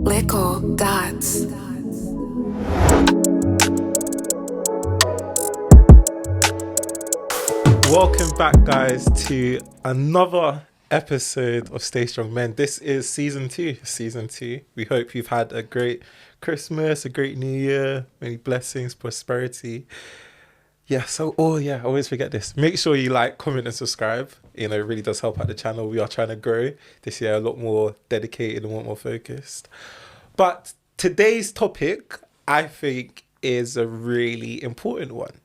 Little dots. Welcome back, guys, to another episode of Stay Strong Men. This is season two. We hope you've had a great Christmas, a great New Year, many blessings, prosperity. Yeah, I always forget this. Make sure you like, comment, and subscribe. It really does help out the channel. We are trying to grow this year, a lot more dedicated and a lot more focused. But today's topic, I think, is a really important one.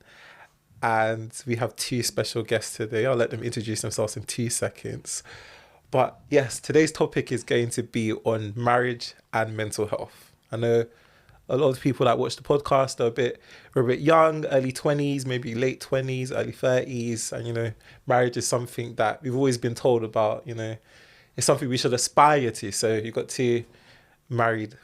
And we have two special guests today. I'll let them introduce themselves in 2 seconds. But yes, today's topic is going to be on marriage and mental health. I know a lot of people that watch the podcast are a bit young, early 20s, maybe late 20s, early 30s. And, marriage is something that we've always been told about, it's something we should aspire to. So we've got a married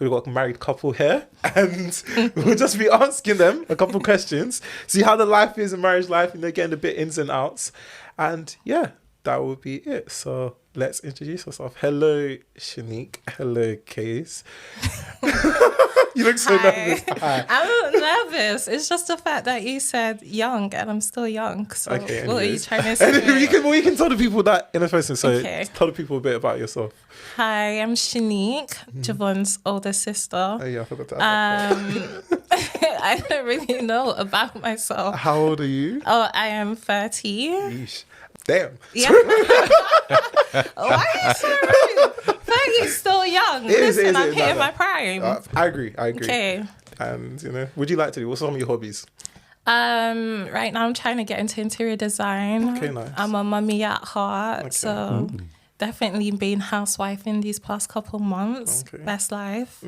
couple here, and we'll just be asking them a couple questions, see how the life is in marriage life, getting a bit ins and outs. And yeah, that will be it. So let's introduce ourselves. Hello, Shanique. Hello, Case. You look so nervous. Hi. I'm nervous. It's just the fact that you said young and I'm still young. So okay, what are you trying to say? You can tell the people that in a person. So okay. Tell the people a bit about yourself. Hi, I'm Shanique, Javon's older sister. Oh yeah, I forgot to ask that. I don't really know about myself. How old are you? Oh, I am 30. Yeesh. Damn. Yeah. Why are you so rude? 30 is still young. Listen, I'm hitting my prime. I agree. Okay. And, would you like to do? What's some of your hobbies? Right now I'm trying to get into interior design. Okay, nice. I'm a mummy at heart, Okay. so definitely being housewife in these past couple months. Okay. Best life.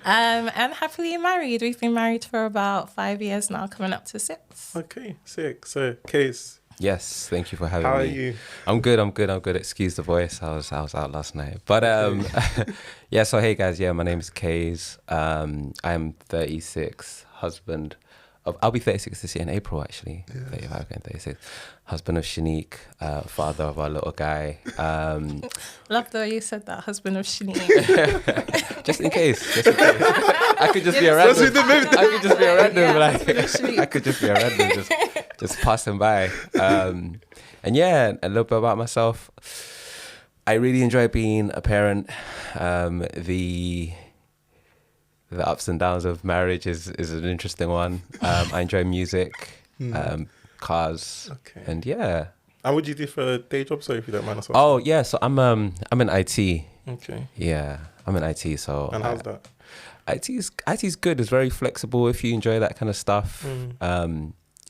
And happily married. We've been married for about 5 years now, coming up to 6. Okay, sick. So, Case. Yes, thank you for having me. How are you? I'm good. Excuse the voice. I was out last night. But yeah, so hey guys, my name is Kays. I'm 36, husband of, I'll be 36 this year in April actually. Yes. 35 going 36. Husband of Shanique, father of our little guy. Love the way you said that, husband of Shanique. Just in case. I could just be a random. I could just be a random, just passing by. And yeah, a little bit about myself. I really enjoy being a parent. The ups and downs of marriage is an interesting one. I enjoy music, cars, Okay. and yeah. And what do you do for a day job? Sorry if you don't mind us asking. Oh yeah, so I'm in IT. Okay. Yeah, I'm in IT. So And how's that? IT's good. It's very flexible if you enjoy that kind of stuff.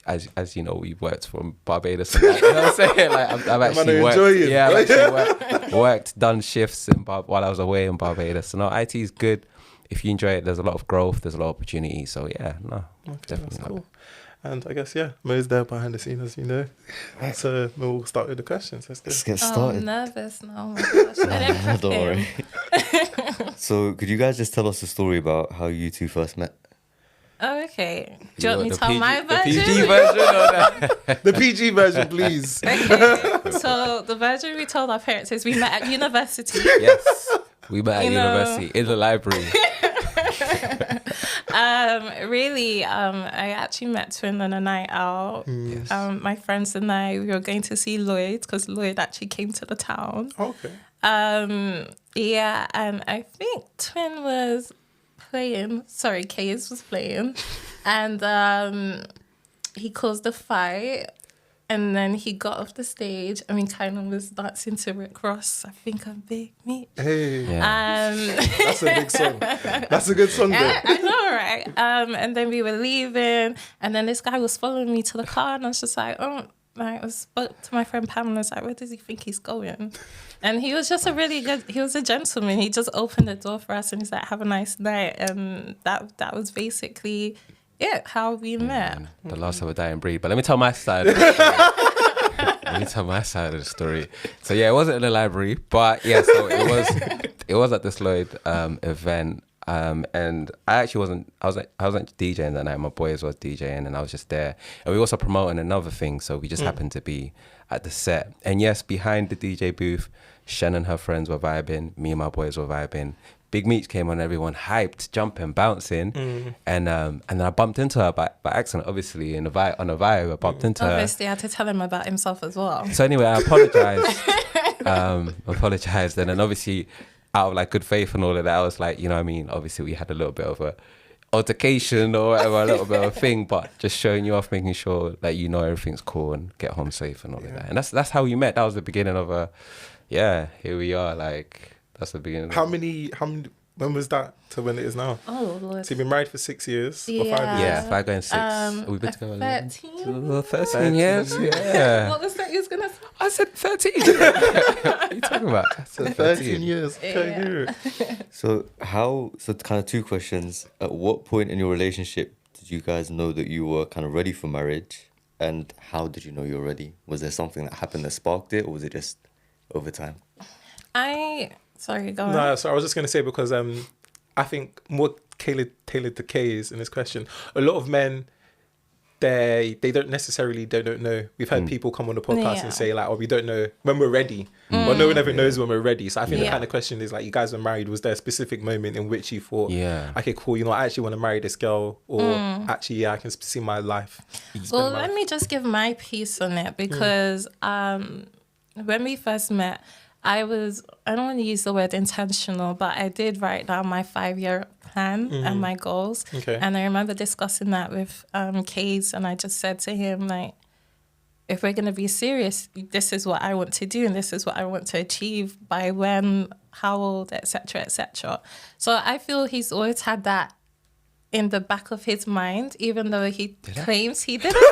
As you know, we've worked from Barbados. You know what I'm saying? Like I've actually worked. Yeah, I've actually worked, done shifts while I was away in Barbados. So no, IT is good. If you enjoy it, there's a lot of growth. There's a lot of opportunity. So yeah, no, Okay, definitely. that's cool. And I guess Mo's there behind the scenes, as you know. So we'll start with the questions. Let's get started. I'm nervous now. Oh my gosh. I didn't prep Don't him. worry. So could you guys just tell us a story about how you two first met? Oh, okay. Do you want me to tell my The version? PG version or The PG version, please. Okay. So the version we told our parents is we met at university. Yes, we met at university in the library. I actually met Twin on a night out. Yes. My friends and I, we were going to see Lloyd because Lloyd actually came to the town. Okay. Yeah, and I think Twin was playing. Sorry, Kays was playing, and he caused a fight. And then he got off the stage and we kind of was dancing to Rick Ross. I think I'm big meat. Hey, Yeah. that's a big song. That's a good song, though. I know, right? And then we were leaving, and then this guy was following me to the car, and I was just like, I spoke to my friend Pamela. I was like, where does he think he's going? And he was just he was a gentleman. He just opened the door for us and he's like, have a nice night. And that was basically it, how we met. Man, the last of a dying breed. But let me tell my side. Let me tell my side of the story. So yeah, it wasn't in the library, but yeah, so it was at this Lloyd event. And I actually wasn't. I wasn't DJing that night. My boys was DJing, and I was just there. And we were also promoting another thing, so we just happened to be at the set. And yes, behind the DJ booth, Shen and her friends were vibing. Me and my boys were vibing. Big Meech came on, everyone hyped, jumping, bouncing, and then I bumped into her by accident, obviously, on a vibe. I bumped into her. Obviously, I had to tell him about himself as well. So anyway, I apologized, and then obviously, out of like good faith and all of that, I was like, you know what I mean? Obviously, we had a little bit of a altercation or whatever, a little bit of a thing, but just showing you off, making sure that you know everything's cool and get home safe and all of that. And that's how we met. That was the beginning of here we are, like. That's the beginning. How many? When was that to when it is now? Oh Lord! So you've been married for 6 years or 5 years? Yeah, 5 going 6. We've been together 13 years. Yeah. What was that you was gonna say? I said 13. What are you talking about? I said 13 years. Okay. Yeah. So kind of 2 questions. At what point in your relationship did you guys know that you were kind of ready for marriage? And how did you know you were ready? Was there something that happened that sparked it, or was it just over time? Sorry, go on. No, so I was just going to say, because I think more tailored to Kay's in this question, a lot of men, they don't necessarily don't know. We've had people come on the podcast and say like, oh, we don't know when we're ready. But no one ever knows when we're ready. So I think the kind of question is like, you guys were married. Was there a specific moment in which you thought, okay, cool, you know, I actually want to marry this girl, or actually, yeah, I can see my life. Well, let me just give my piece on it, because when we first met, I don't want to use the word intentional, but I did write down my 5-year plan and my goals. Okay. And I remember discussing that with Kays, and I just said to him, like, if we're going to be serious, this is what I want to do, and this is what I want to achieve by when, how old, etc., etc. So I feel he's always had that in the back of his mind, even though he claims he didn't.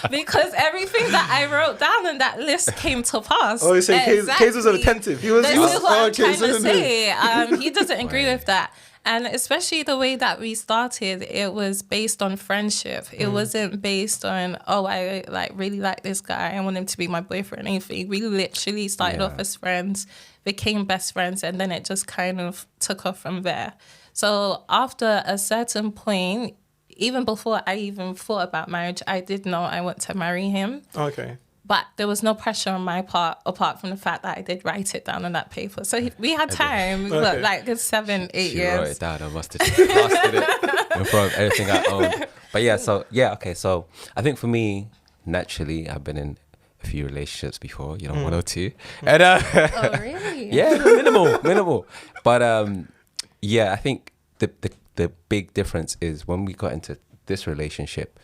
Because everything that I wrote down in that list came to pass. Oh, you say Kays was attentive. This is what I'm trying to say. He doesn't agree with that. And especially the way that we started, it was based on friendship. It wasn't based on, oh, I really like this guy, I want him to be my boyfriend or anything. We literally started off as friends, became best friends, and then it just kind of took off from there. So after a certain point, even before I even thought about marriage, I did know I want to marry him. Okay. But there was no pressure on my part, apart from the fact that I did write it down on that paper. So we had time, look, like good 7-8 years. She wrote it down. I must have plastered it in front of everything I owned. But yeah, so I think for me, naturally, I've been in a few relationships before, 1 or 2. And, oh, really? Yeah, minimal. But I think the big difference is when we got into this relationship,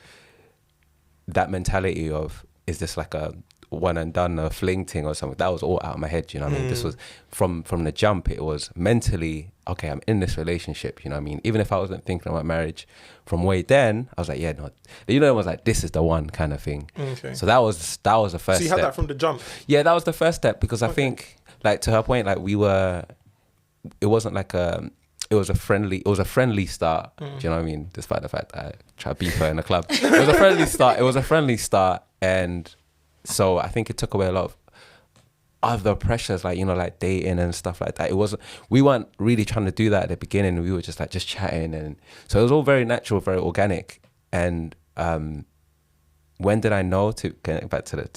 that mentality of, is this like a one and done, a fling thing or something, that was all out of my head, you know what I mean? This was from the jump, it was mentally, okay, I'm in this relationship, you know what I mean? Even if I wasn't thinking about marriage from way then, I was like, it was like, this is the one kind of thing. Okay. So that was the first step. So you had that from the jump? Yeah, that was the first step, because I think, like, to her point, like, it wasn't like it was a friendly start. Do you know what I mean? Despite the fact that I tried to beat her in the club. It was a friendly start. And so I think it took away a lot of other pressures, like, like dating and stuff like that. We weren't really trying to do that at the beginning. We were just chatting. And so it was all very natural, very organic. And when did I know, to get back to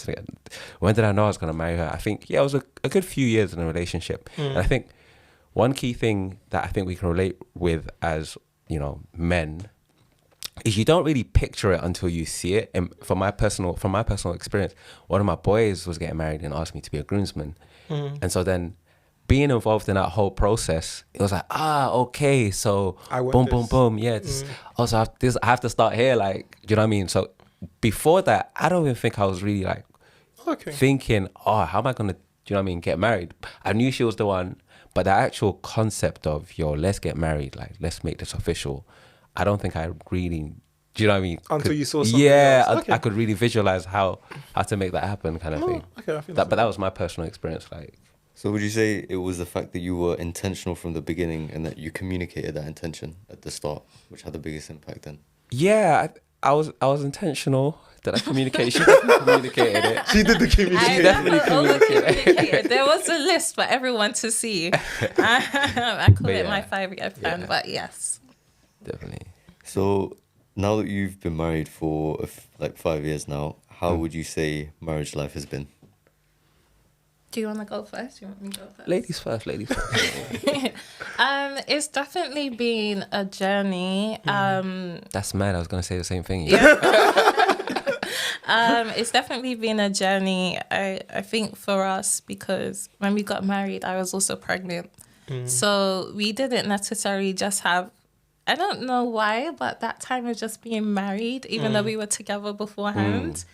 when did I know I was going to marry her? I think, it was a good few years in a relationship. And I think one key thing that I think we can relate with as, men, is you don't really picture it until you see it. And from my personal experience, one of my boys was getting married and asked me to be a groomsman. And so then being involved in that whole process, it was like, okay, so boom. Yeah. Also, I have to start here. Like, do you know what I mean? So before that, I don't even think I was really like thinking, how am I going to, do you know what I mean, get married? I knew she was the one. But the actual concept of, let's get married, like, let's make this official, I don't think I really, do you know what I mean? Until you saw something else. I could really visualize how to make that happen, kind of thing. Okay, I feel But that was my personal experience. Like, so would you say it was the fact that you were intentional from the beginning and that you communicated that intention at the start, which had the biggest impact then? Yeah, I was intentional. Did I communicate? She definitely communicated it. She did the communication. definitely communicated. There was a list for everyone to see. I call it my 5-year plan, but yes. Definitely. So now that you've been married for like 5 years now, how would you say marriage life has been? Do you want to go first? You want me to go first? Ladies first. It's definitely been a journey. That's mad. I was gonna say the same thing. It's definitely been a journey. I think for us, because when we got married, I was also pregnant. So we didn't necessarily just have, I don't know why, but that time of just being married, even though we were together beforehand.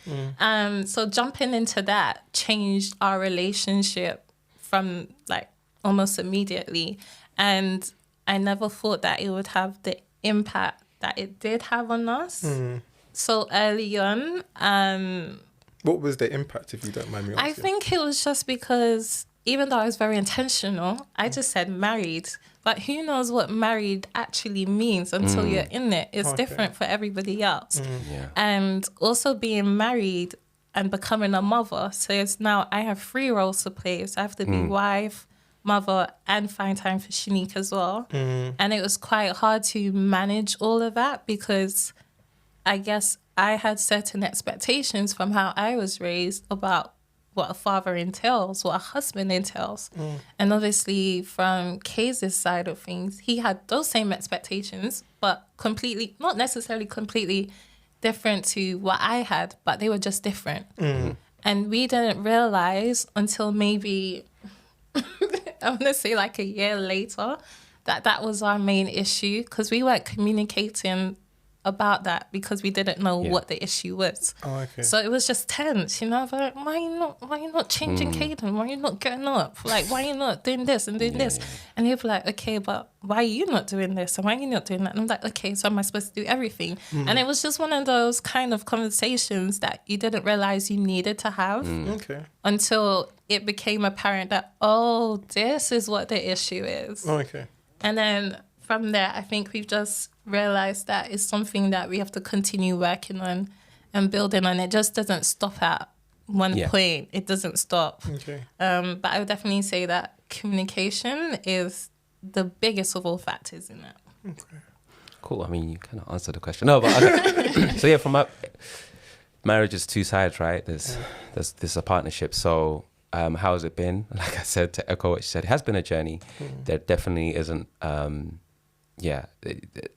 So jumping into that changed our relationship from like almost immediately. And I never thought that it would have the impact that it did have on us so early on. What was the impact, if you don't mind me asking? I think it was just because even though I was very intentional, I just said married. But who knows what married actually means until you're in it. It's different for everybody else. And also being married and becoming a mother. So it's now I have 3 roles to play. So I have to be wife, mother, and find time for Shanique as well. And it was quite hard to manage all of that because I guess I had certain expectations from how I was raised about what a father entails, what a husband entails. And obviously from Kay's side of things, he had those same expectations, but completely, not necessarily completely different to what I had, but they were just different. And we didn't realize until maybe, I want to say like a year later, that was our main issue because we weren't communicating about that because we didn't know what the issue was. So it was just tense, you know, like, why are you not changing Caden? Why are you not getting up? Like, why are you not doing this and doing this? And he'd be like, okay, but why are you not doing this? And why are you not doing that? And I'm like, okay, so am I supposed to do everything? And it was just one of those kind of conversations that you didn't realize you needed to have until it became apparent that, oh, this is what the issue is. And then from there, I think we've just realized that it's something that we have to continue working on and building on. It just doesn't stop at one point. It doesn't stop. But I would definitely say that communication is the biggest of all factors in that. Cool. I mean, you kind of answered the question. No, but okay. So yeah, from my marriage is 2 sides, right? There's a partnership. So how has it been? Like I said, to echo what she said, it has been a journey. There definitely isn't.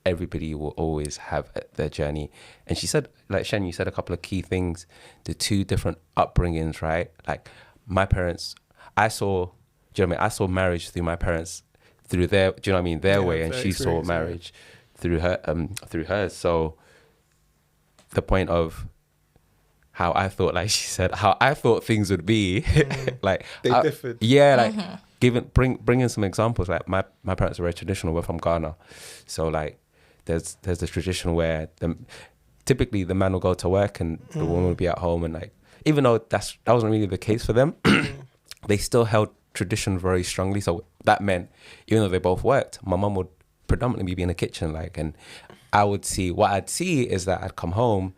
Everybody will always have their journey. And she said, like Shen, you said a couple of key things, the 2 different upbringings, right? Like my parents, I saw marriage through my parents, through their, do you know what I mean? Their way. And she saw marriage through hers. So the point of how I thought, like she said, how I thought things would be, like they differed. Yeah, like bringing some examples. Like my parents are very traditional. We're from Ghana, so like there's the tradition where typically the man will go to work and the woman will be at home, and like even though that wasn't really the case for them, they still held tradition very strongly. So that meant even though they both worked, my mum would predominantly be in the kitchen, like, and I'd see is that I'd come home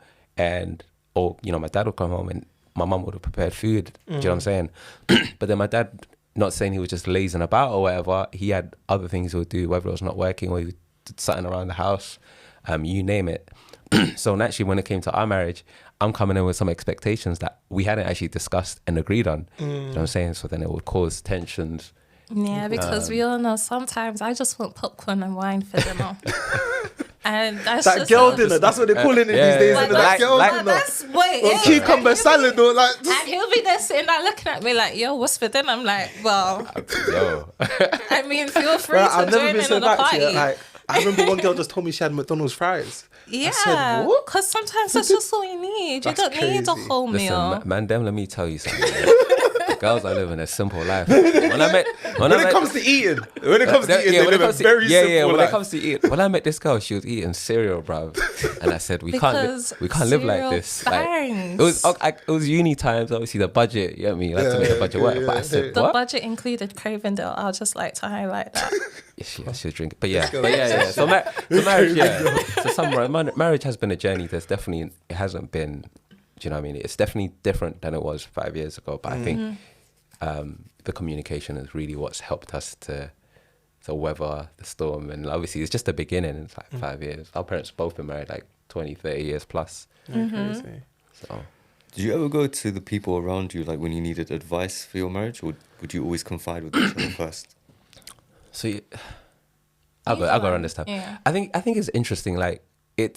or my dad would come home and my mum would have prepared food. Do you know what I'm saying? But then my dad, not saying he was just lazing about or whatever, he had other things he would do, whether it was not working or he did something around the house, you name it. So naturally, when it came to our marriage, I'm coming in with some expectations that we hadn't actually discussed and agreed on. You know what I'm saying? So then it would cause tensions. Yeah, because we all know sometimes I just want popcorn and wine for dinner. And that's that girl dinner, that's what they're calling it these days. Like, that girl dinner. That's what it is. Cucumber salad or like. And he'll be there sitting there looking at me like, yo, what's for dinner? I'm like, well, I mean, feel free to join in on the party. Like, I remember one girl just told me she had McDonald's fries. Yeah, because sometimes that's just all you need. You don't need a whole meal. Listen, man, let me tell you something. Girls are living a simple life. When it comes to eating, they live a very simple life. When it comes to eating, when I met this girl, she was eating cereal, bruv, and I said we can't live like this. Like, it was uni times, obviously the budget. You know what I mean? You have to make the budget work. But I said the budget included Cravendale. I'll just like to highlight that. She was drinking, but yeah. So marriage, So marriage has been a journey. It hasn't been Do you know what I mean? It's definitely different than it was 5 years ago, but I think the communication is really what's helped us to weather the storm. And obviously it's just the beginning. It's like 5 years. Our parents both been married like 20, 30 years plus. Crazy. So Did you ever go to the people around you, like when you needed advice for your marriage, or would you always confide with each other first? So I got to understand. Yeah. I think it's interesting. Like I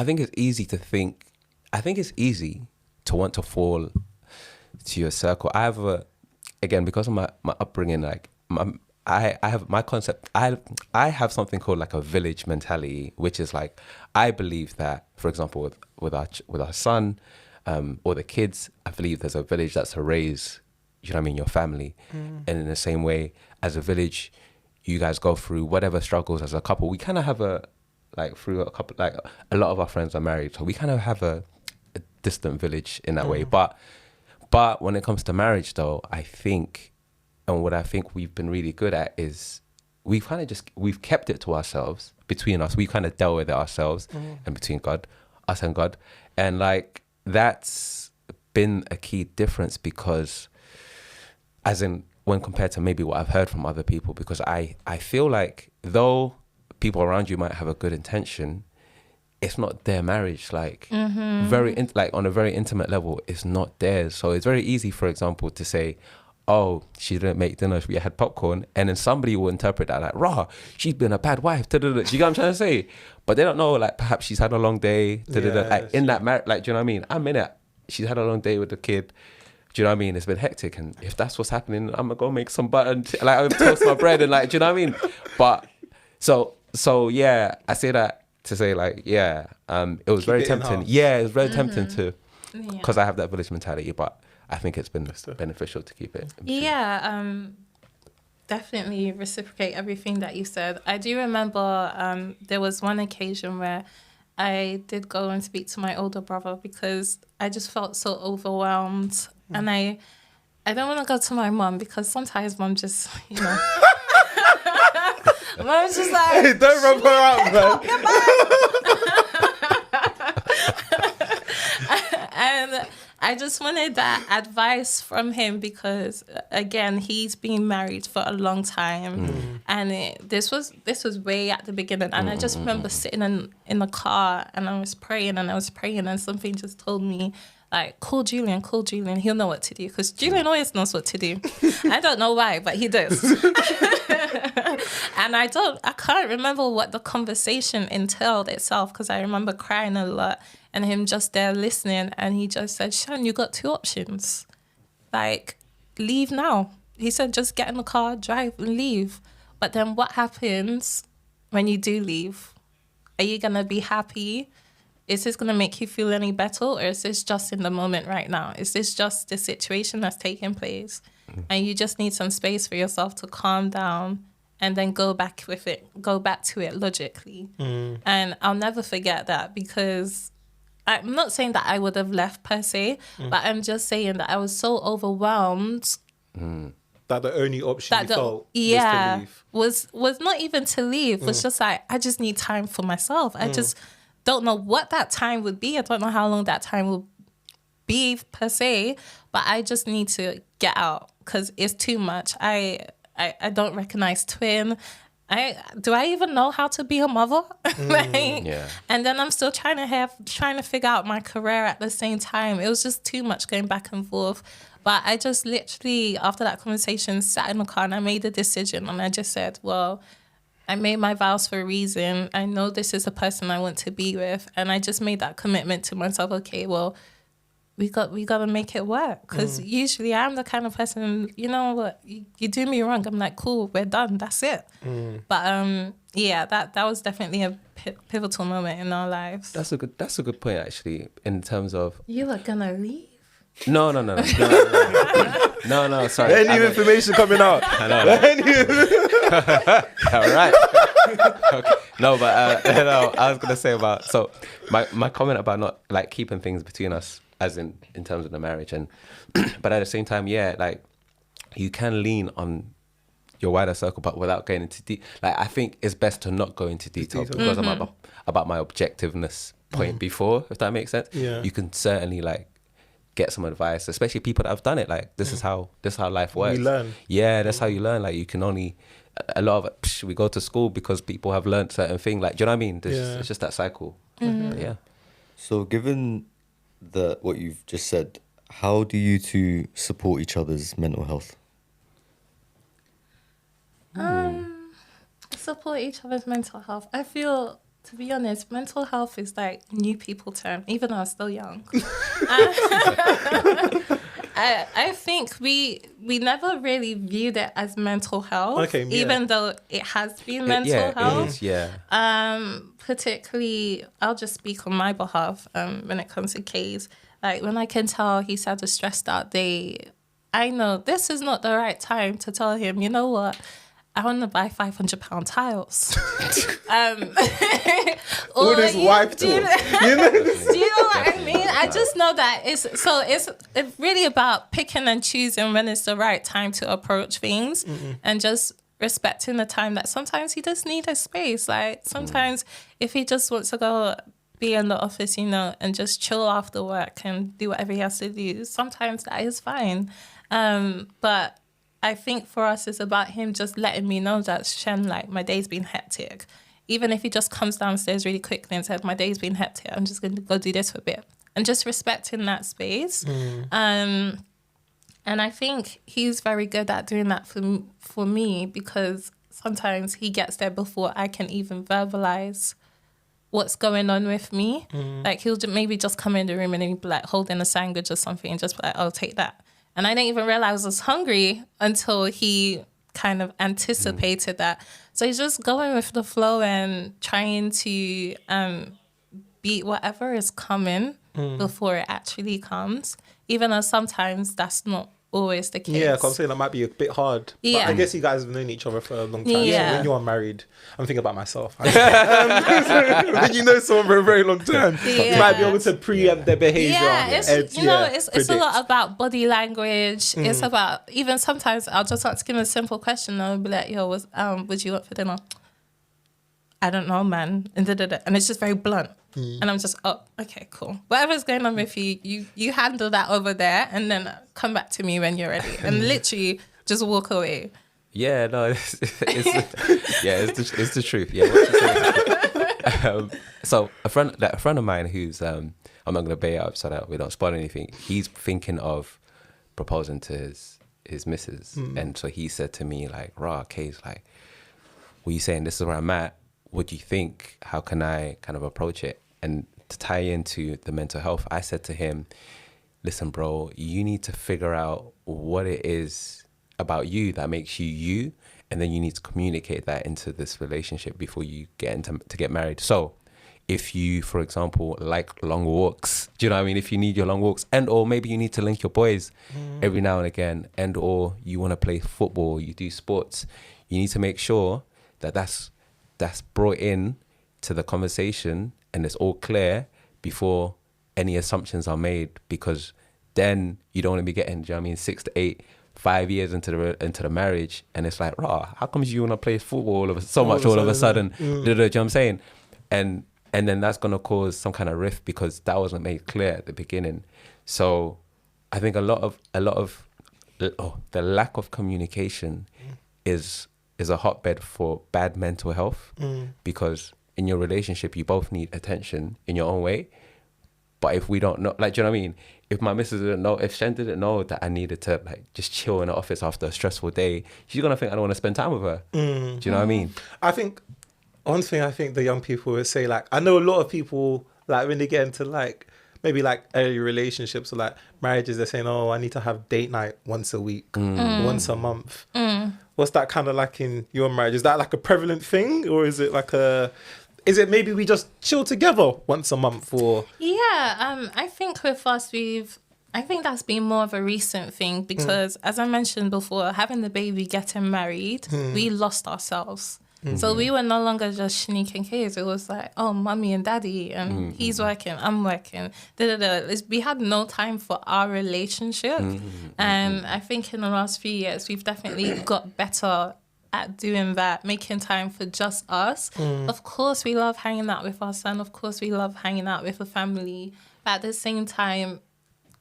think it's easy to think. I think it's easy to want to fall to your circle. I have again, because of my upbringing, like I have my concept. I have something called like a village mentality, which is like I believe that, for example, with our son or the kids, I believe there's a village that's to raise, you know what I mean, your family, and in the same way as a village, you guys go through whatever struggles as a couple. We kind of have a lot of our friends are married, so we kind of have a distant village in that way. But when it comes to marriage, though, I think, and what I think we've been really good at is we've kept it to ourselves, between us. We kind of dealt with it ourselves and between us and God. And like, that's been a key difference, because as in when compared to maybe what I've heard from other people, because I feel like though people around you might have a good intention, it's not their marriage. Like like on a very intimate level, it's not theirs. So it's very easy, for example, to say, oh, she didn't make dinner, we had popcorn, and then somebody will interpret that like, rah, she's been a bad wife. Do you get what I'm trying to say? But they don't know, like, perhaps she's had a long day. Like in that marriage, like, do you know what I mean? I'm in it. She's had a long day with the kid. Do you know what I mean? It's been hectic, and if that's what's happening, I'm gonna go make some butter, like I'm toast my bread, and like, do you know what I mean? But so yeah, I say that to say like, yeah, it was very tempting. Yeah, it was very tempting to, because I have that village mentality, but I think it's been beneficial to keep it. Yeah, definitely reciprocate everything that you said. I do remember there was one occasion where I did go and speak to my older brother because I just felt so overwhelmed. And I don't want to go to my mum because sometimes mum just, you know... Mom's just like, hey, don't rub her out, man. And I just wanted that advice from him because, again, he's been married for a long time, and this was way at the beginning. And I just remember sitting in the car, and I was praying, and something just told me, like, call Julian, he'll know what to do, because Julian always knows what to do. I don't know why, but he does. And I can't remember what the conversation entailed itself, because I remember crying a lot and him just there listening, and he just said, Shan, you got two options. Like, leave now. He said, just get in the car, drive and leave. But then what happens when you do leave? Are you going to be happy? Is this going to make you feel any better, or is this just in the moment right now? Is this just the situation that's taking place? And you just need some space for yourself to calm down and then go back to it logically. And I'll never forget that, because I'm not saying that I would have left per se, but I'm just saying that I was so overwhelmed. That the only option you felt was to leave. Was not even to leave. Was just like, I just need time for myself. I just don't know what that time would be. I don't know how long that time will be per se, but I just need to get out because it's too much. I don't recognize twin. Do I even know how to be a mother? And then I'm still trying to figure out my career at the same time. It was just too much going back and forth. But I just literally, after that conversation, sat in the car and I made a decision, and I just said, well, I made my vows for a reason. I know this is the person I want to be with. And I just made that commitment to myself. Okay, well, we got to make it work. Because usually I'm the kind of person, you know what, you do me wrong, I'm like, cool, we're done, that's it. But yeah, that was definitely a pivotal moment in our lives. That's a good point, actually, in terms of... You were going to leave? No, sorry. Any new information coming out? I know. All right. Okay. No, but no, I was gonna say about, so my comment about not like keeping things between us, as in terms of the marriage, and but at the same time, yeah, like you can lean on your wider circle, but without going into like I think it's best to not go into detail because I'm about my objectiveness point before, if that makes sense. Yeah. You can certainly like get some advice, especially people that have done it. Like this is how life works. We learn. Yeah, that's how you learn. Like you can only a lot of it, we go to school because people have learned certain things. Like, do you know what I mean? It's just that cycle. Yeah. So given what you've just said, how do you two support each other's mental health? Support each other's mental health. I feel, to be honest, mental health is like new people term, even though I'm still young. I think we never really viewed it as mental health, Okay, yeah. even though it has been mental health. It is, Particularly, I'll just speak on my behalf when it comes to K's. Like, when I can tell he's had a stressed out day, I know this is not the right time to tell him, you know what, I want to buy £500 tiles. All this wife talk. Do you know what I mean? I just know that it's really about picking and choosing when it's the right time to approach things and just respecting the time that sometimes he does need a space. Like sometimes if he just wants to go be in the office, and just chill after work and do whatever he has to do, sometimes that is fine. But I think for us, it's about him just letting me know that, Shen, like, my day's been hectic. Even if he just comes downstairs really quickly and said, my day's been hectic, I'm just going to go do this for a bit. And just respecting that space. And I think he's very good at doing that for me, because sometimes he gets there before I can even verbalize what's going on with me. Like, he'll maybe just come in the room and he'll be like holding a sandwich or something and just be like, I'll take that. And I didn't even realize I was hungry until he kind of anticipated that. So he's just going with the flow and trying to beat whatever is coming before it actually comes. Even though sometimes that's not always the case. Yeah, because I'm saying that might be a bit hard. Yeah. But I guess you guys have known each other for a long time. Yeah. So when you are married, I'm thinking about myself. When you know someone for a very long time, you might be able to preempt their behavior. Yeah, it's a lot about body language. It's about, even sometimes I'll just ask him a simple question and I'll be like, yo, would you want for dinner? I don't know, man. And it's just very blunt. And I'm just, oh, okay, cool. Whatever's going on with you handle that over there and then come back to me when you're ready. And literally just walk away. Yeah, no, it's the truth. Yeah, what you say. So a friend of mine who's I'm not going to bait out so that we don't spoil anything. He's thinking of proposing to his missus, and so he said to me like, "Rah, Kay's like, what are you saying? This is where I'm at. What do you think? How can I kind of approach it?" And to tie into the mental health, I said to him, "Listen, bro, you need to figure out what it is about you that makes you you, and then you need to communicate that into this relationship before you get to get married." So if you, for example, like long walks, do you know what I mean? If you need your long walks, and or maybe you need to link your boys every now and again, and or you want to play football, you do sports, you need to make sure that that's brought in to the conversation and it's all clear before any assumptions are made, because then you don't want to be getting, do you know what I mean, 6 to 5 years into the marriage, and it's like, rah, how comes you want to play football all of a sudden? Do you know what I'm saying? And then that's going to cause some kind of rift because that wasn't made clear at the beginning. So I think a lot of the lack of communication is a hotbed for bad mental health, because in your relationship you both need attention in your own way. But if we don't know, like, do you know what I mean? If my missus didn't know, if Shen didn't know that I needed to like just chill in the office after a stressful day, she's gonna think I don't want to spend time with her. Do you know what I mean? I think one thing I think the young people would say, like, I know a lot of people, like, when they get into like maybe like early relationships or like marriages, they're saying, oh, I need to have date night once a week, once a month. What's that kind of like in your marriage? Is that like a prevalent thing, or is it like is it maybe we just chill together once a month? Or I think with us, I think that's been more of a recent thing because, as I mentioned before, having the baby, getting married, we lost ourselves. So we were no longer just sneaking kids. It was like, oh, mummy and daddy, and he's working, I'm working. We had no time for our relationship. And I think in the last few years, we've definitely got better at doing that, making time for just us. Of course, we love hanging out with our son. Of course, we love hanging out with the family. But at the same time,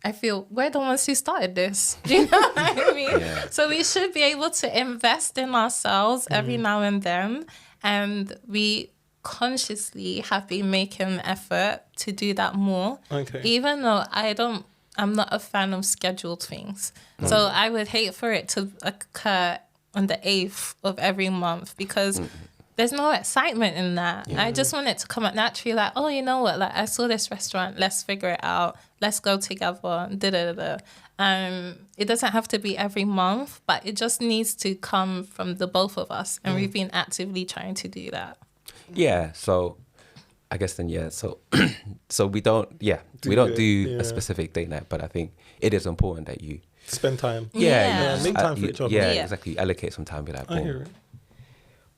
I feel we're the ones who started this. Do you know what I mean? Yeah. So we should be able to invest in ourselves every now and then. And we consciously have been making an effort to do that more. Okay. Even though I'm not a fan of scheduled things. So I would hate for it to occur on the 8th of every month because there's no excitement in that. I just want it to come out naturally, like, oh, you know what? Like, I saw this restaurant. Let's figure it out. Let's go together. It doesn't have to be every month, but it just needs to come from the both of us. And we've been actively trying to do that. Yeah. So I guess then, yeah. So, so we don't do a specific date night, but I think it is important that you spend time. Yeah. Make time for each other. Yeah, exactly. Allocate some time with that. I hear it.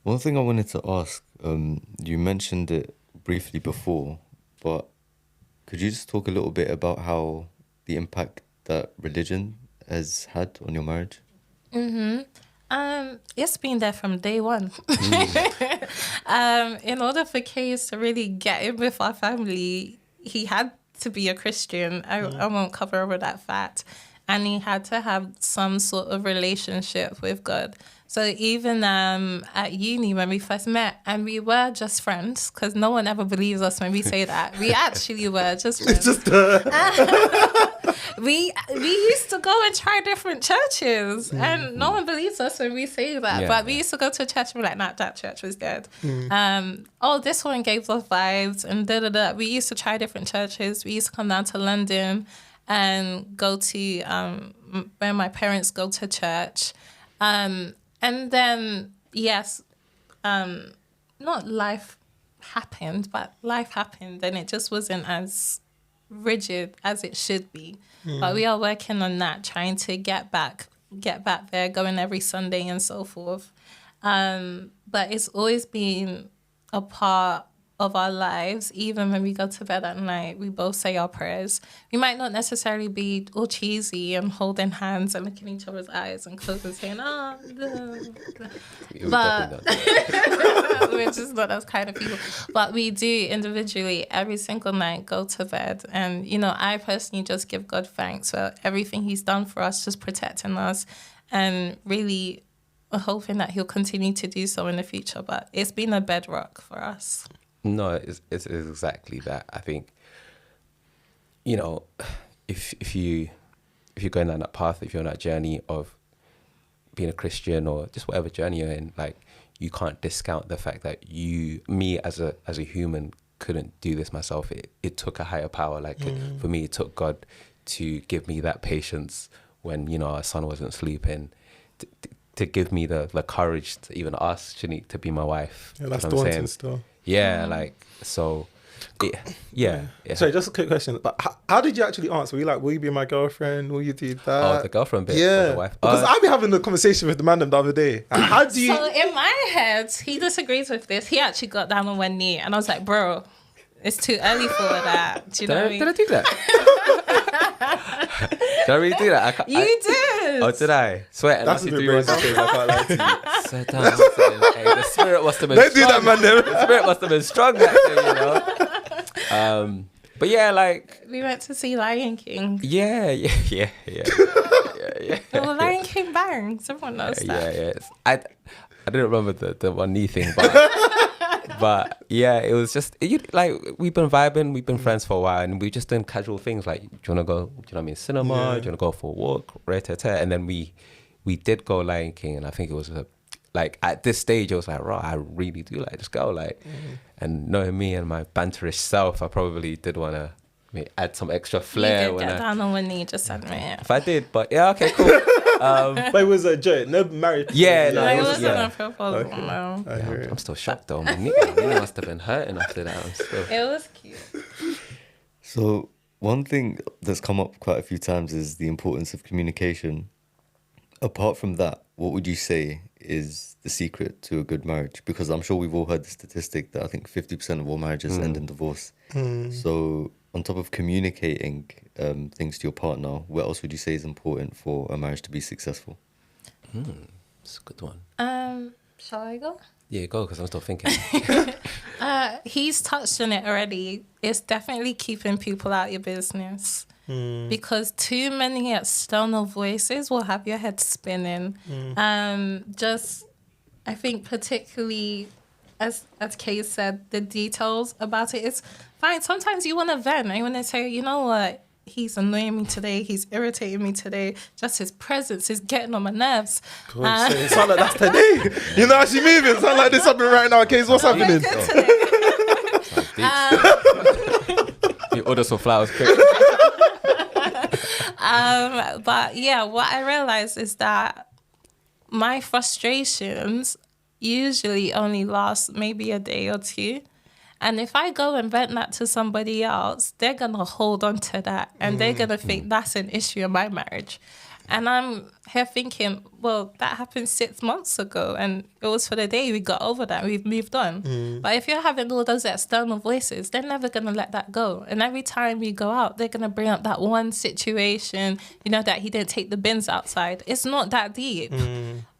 One thing I wanted to ask, you mentioned it briefly before, but could you just talk a little bit about how the impact that religion has had on your marriage? It's been there from day one. In order for Case to really get in with our family, he had to be a Christian. I won't cover over that fact. And he had to have some sort of relationship with God. So even at uni when we first met, and we were just friends, because no one ever believes us when we say that. We actually were just friends. We used to go and try different churches, and no one believes us when we say that. But we used to go to a church and be like, nah, that church was dead. This one gave us vibes, and We used to try different churches. We used to come down to London and go to where my parents go to church. And then, yes, not life happened, but life happened, and it just wasn't as rigid as it should be. But we are working on that, trying to get back there, going every Sunday and so forth. But it's always been a part of our lives. Even when we go to bed at night, we both say our prayers. We might not necessarily be all cheesy and holding hands and looking each other's eyes and close and saying, but we're just not those kind of people. But we do individually every single night go to bed, and I personally just give God thanks for everything He's done for us, just protecting us, and really hoping that He'll continue to do so in the future. But it's been a bedrock for us. No, it's exactly that. I think, if you're going down that path, if you're on that journey of being a Christian or just whatever journey you're in, like, you can't discount the fact that me as a human couldn't do this myself. It took a higher power. Like for me, it took God to give me that patience when, our son wasn't sleeping, to give me the courage to even ask Shanique to be my wife. Yeah, that's daunting still. Yeah, like, so, yeah. Sorry, just a quick question. But how did you actually answer? Were you like, will you be my girlfriend? Will you do that? Oh, the girlfriend bit? Yeah. Or the wife? Because I've been having a conversation with the man the other day. How do you... So in my head, he disagrees with this. He actually got down on one knee, and I was like, bro, it's too early for that. Do you know what I mean? Did I do that? Did I really do that? You did. Oh, did I? Swear. That's a bit racist. I can't lie to you. Swear down. Hey, the spirit must have been Don't strong. do that, man. The spirit must have been strong that day, But yeah, like... We went to see Lion King. Yeah. Well, Lion King bangs. Everyone knows that. Yeah. I didn't remember the one knee thing, but yeah, it was just like we've been vibing, we've been friends for a while, and we just done casual things like, do you want to go? Do you know what I mean? Cinema? Yeah. Do you want to go for a walk? And then we did go Lion King, and I think it was like at this stage, I was like, right, I really do like this girl, like, and knowing me and my banterish self, I probably did want to add some extra flair. You did get down on one knee, just admit it. If I did, but yeah, okay, cool. But it was a joke. No marriage. Yeah, no, It was- wasn't yeah. a proposal, no. I hear it. I'm still shocked though. My knee must have been hurting after that. I'm still. It was cute. So one thing that's come up quite a few times is the importance of communication. Apart from that, what would you say is the secret to a good marriage? Because I'm sure we've all heard the statistic that I think 50% of all marriages end in divorce. So on top of communicating things to your partner, what else would you say is important for a marriage to be successful? It's a good one. Shall I go? Yeah, go, because I'm still thinking. He's touched on it already. It's definitely keeping people out your business. Because too many external voices will have your head spinning. I think particularly, as Kay said, the details about it, it's fine. Sometimes you want to vent. You want to say, you know what? He's annoying me today. He's irritating me today. Just his presence is getting on my nerves. It sounds like that's today. You know how she moving? It sounds like this happening right now. Case, what's happening? You order some flowers quick. But yeah, what I realized is that my frustrations usually only last maybe a day or two. And if I go and vent that to somebody else, they're going to hold on to that. And they're going to think that's an issue in my marriage. And I'm here thinking, well, that happened 6 months ago. And it was for the day we got over that. We've moved on. But if you're having all those external voices, they're never going to let that go. And every time you go out, they're going to bring up that one situation, you know, that he didn't take the bins outside. It's not that deep.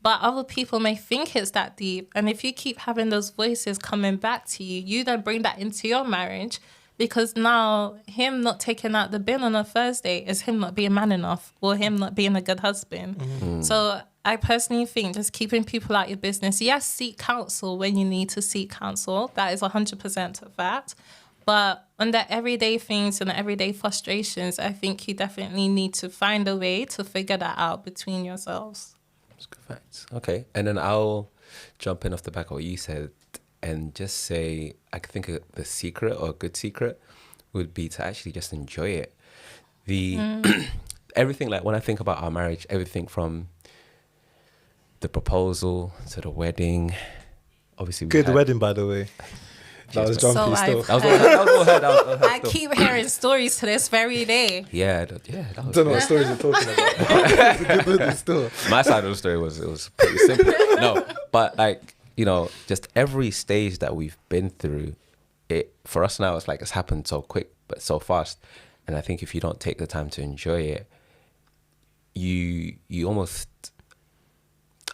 But other people may think it's that deep. And if you keep having those voices coming back to you, you then bring that into your marriage. Because now him not taking out the bin on a Thursday is him not being man enough or him not being a good husband. So I personally think just keeping people out your business. Yes, seek counsel when you need to seek counsel. That is 100% a fact. But on the everyday things and the everyday frustrations, I think you definitely need to find a way to figure that out between yourselves. That's good facts. Okay. And then I'll jump in off the back of what you said and just say, I think the secret or a good secret would be to actually just enjoy it. Everything, like when I think about our marriage, everything from the proposal to the wedding, obviously. Good wedding, by the way. That was jumpy So still. That was all her. I keep hearing stories to this very day. Yeah, that was I don't know what stories you're talking about. It's a good wedding still. My side of the story was pretty simple. No, but like, you know, just every stage that we've been through, it for us now, it's like it's happened so quick but so fast. And I think if you don't take the time to enjoy it, you almost,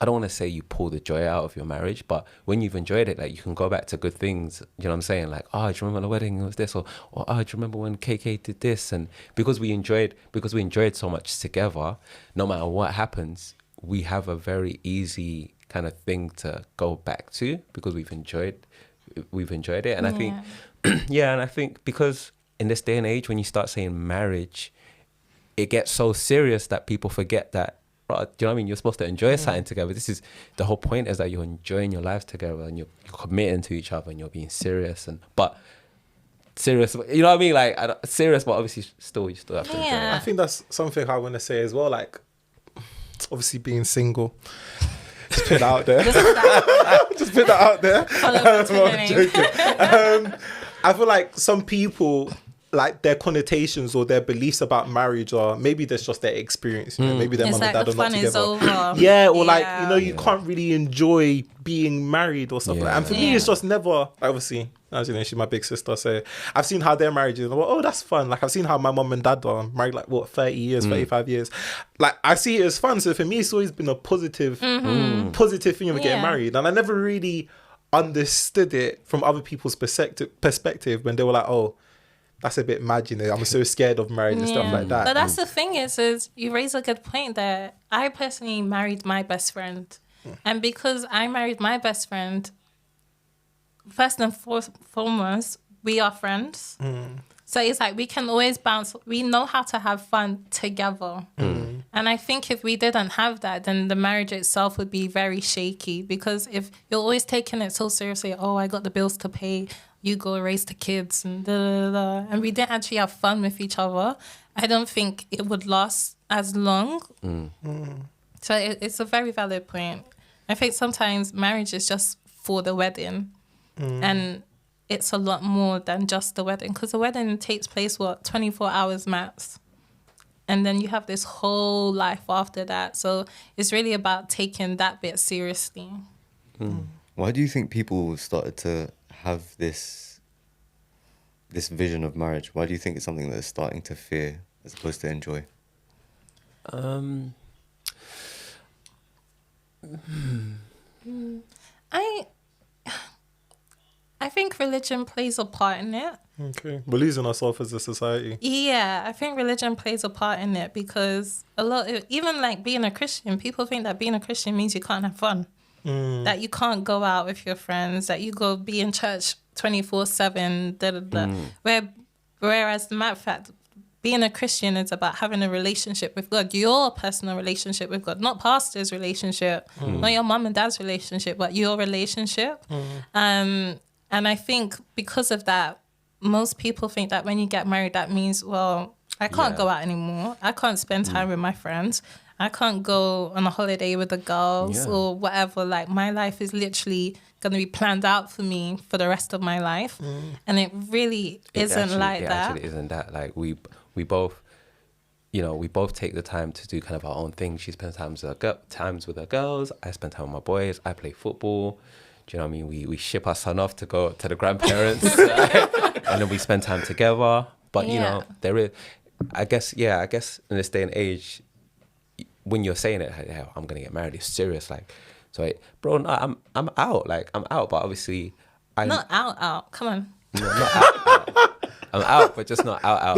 I don't want to say you pull the joy out of your marriage, but when you've enjoyed it, like you can go back to good things. You know what I'm saying? Like, oh, do you remember the wedding? It was this, or oh, do you remember when KK did this? And because we enjoyed so much together, no matter what happens, we have a very easy kind of thing to go back to because we've enjoyed it. And I think, and I think because in this day and age, when you start saying marriage, it gets so serious that people forget that. Do you know what I mean? You're supposed to enjoy something together. This is the whole point, is that you're enjoying your lives together and you're committing to each other and you're being serious. But serious, you know what I mean? Like serious, but obviously still you still have to enjoy it. I think that's something I want to say as well. Like, obviously being single. Just put that out there. Just put that out there. I'm joking. I feel like some people, like their connotations or their beliefs about marriage, or maybe that's just their experience. You know, maybe their mum and dad are not together. Yeah, or like, you know, you can't really enjoy being married or stuff like that. And for me, it's just never, obviously, as you know, she's my big sister, so I've seen how their marriage is. Oh, that's fun. Like, I've seen how my mum and dad are married, like, 30 years, 35 years. Like, I see it as fun. So for me, it's always been a positive thing of getting married. And I never really understood it from other people's perspective when they were like, oh, that's a bit mad, you know, I'm so scared of marriage and stuff like that. But that's the thing is you raise a good point there. I personally married my best friend. And because I married my best friend, first and foremost, we are friends. So it's like we can always bounce. We know how to have fun together. And I think if we didn't have that, then the marriage itself would be very shaky. Because if you're always taking it so seriously, oh, I got the bills to pay, you go raise the kids, and and we didn't actually have fun with each other, I don't think it would last as long. So it's a very valid point. I think sometimes marriage is just for the wedding. And it's a lot more than just the wedding, because the wedding takes place, 24 hours max. And then you have this whole life after that. So it's really about taking that bit seriously. Why do you think people started to have this vision of marriage? Why do you think it's something that they're starting to fear as opposed to enjoy? I think religion plays a part in it. Okay, we're losing ourselves as a society. Yeah, I think religion plays a part in it because even like being a Christian, people think that being a Christian means you can't have fun, that you can't go out with your friends, that you go be in church 24/7. Whereas the matter of fact, being a Christian is about having a relationship with God, your personal relationship with God, not pastor's relationship, not your mum and dad's relationship, but your relationship. And I think because of that, most people think that when you get married, that means, well, I can't go out anymore. I can't spend time with my friends. I can't go on a holiday with the girls or whatever. Like, my life is literally going to be planned out for me for the rest of my life. And it really isn't like that. It actually isn't that. Like, we both, we both take the time to do kind of our own thing. She spends times with her girls. I spend time with my boys. I play football. Do you know what I mean? We ship our son off to go to the grandparents, and then we spend time together. But there is, I guess in this day and age, when you're saying it, like, yeah, I'm gonna get married, it's serious. Like, so, bro, no, I'm out. Like, I'm out, but obviously, not out. Come on. No, not out. I'm out, but just not out. Out.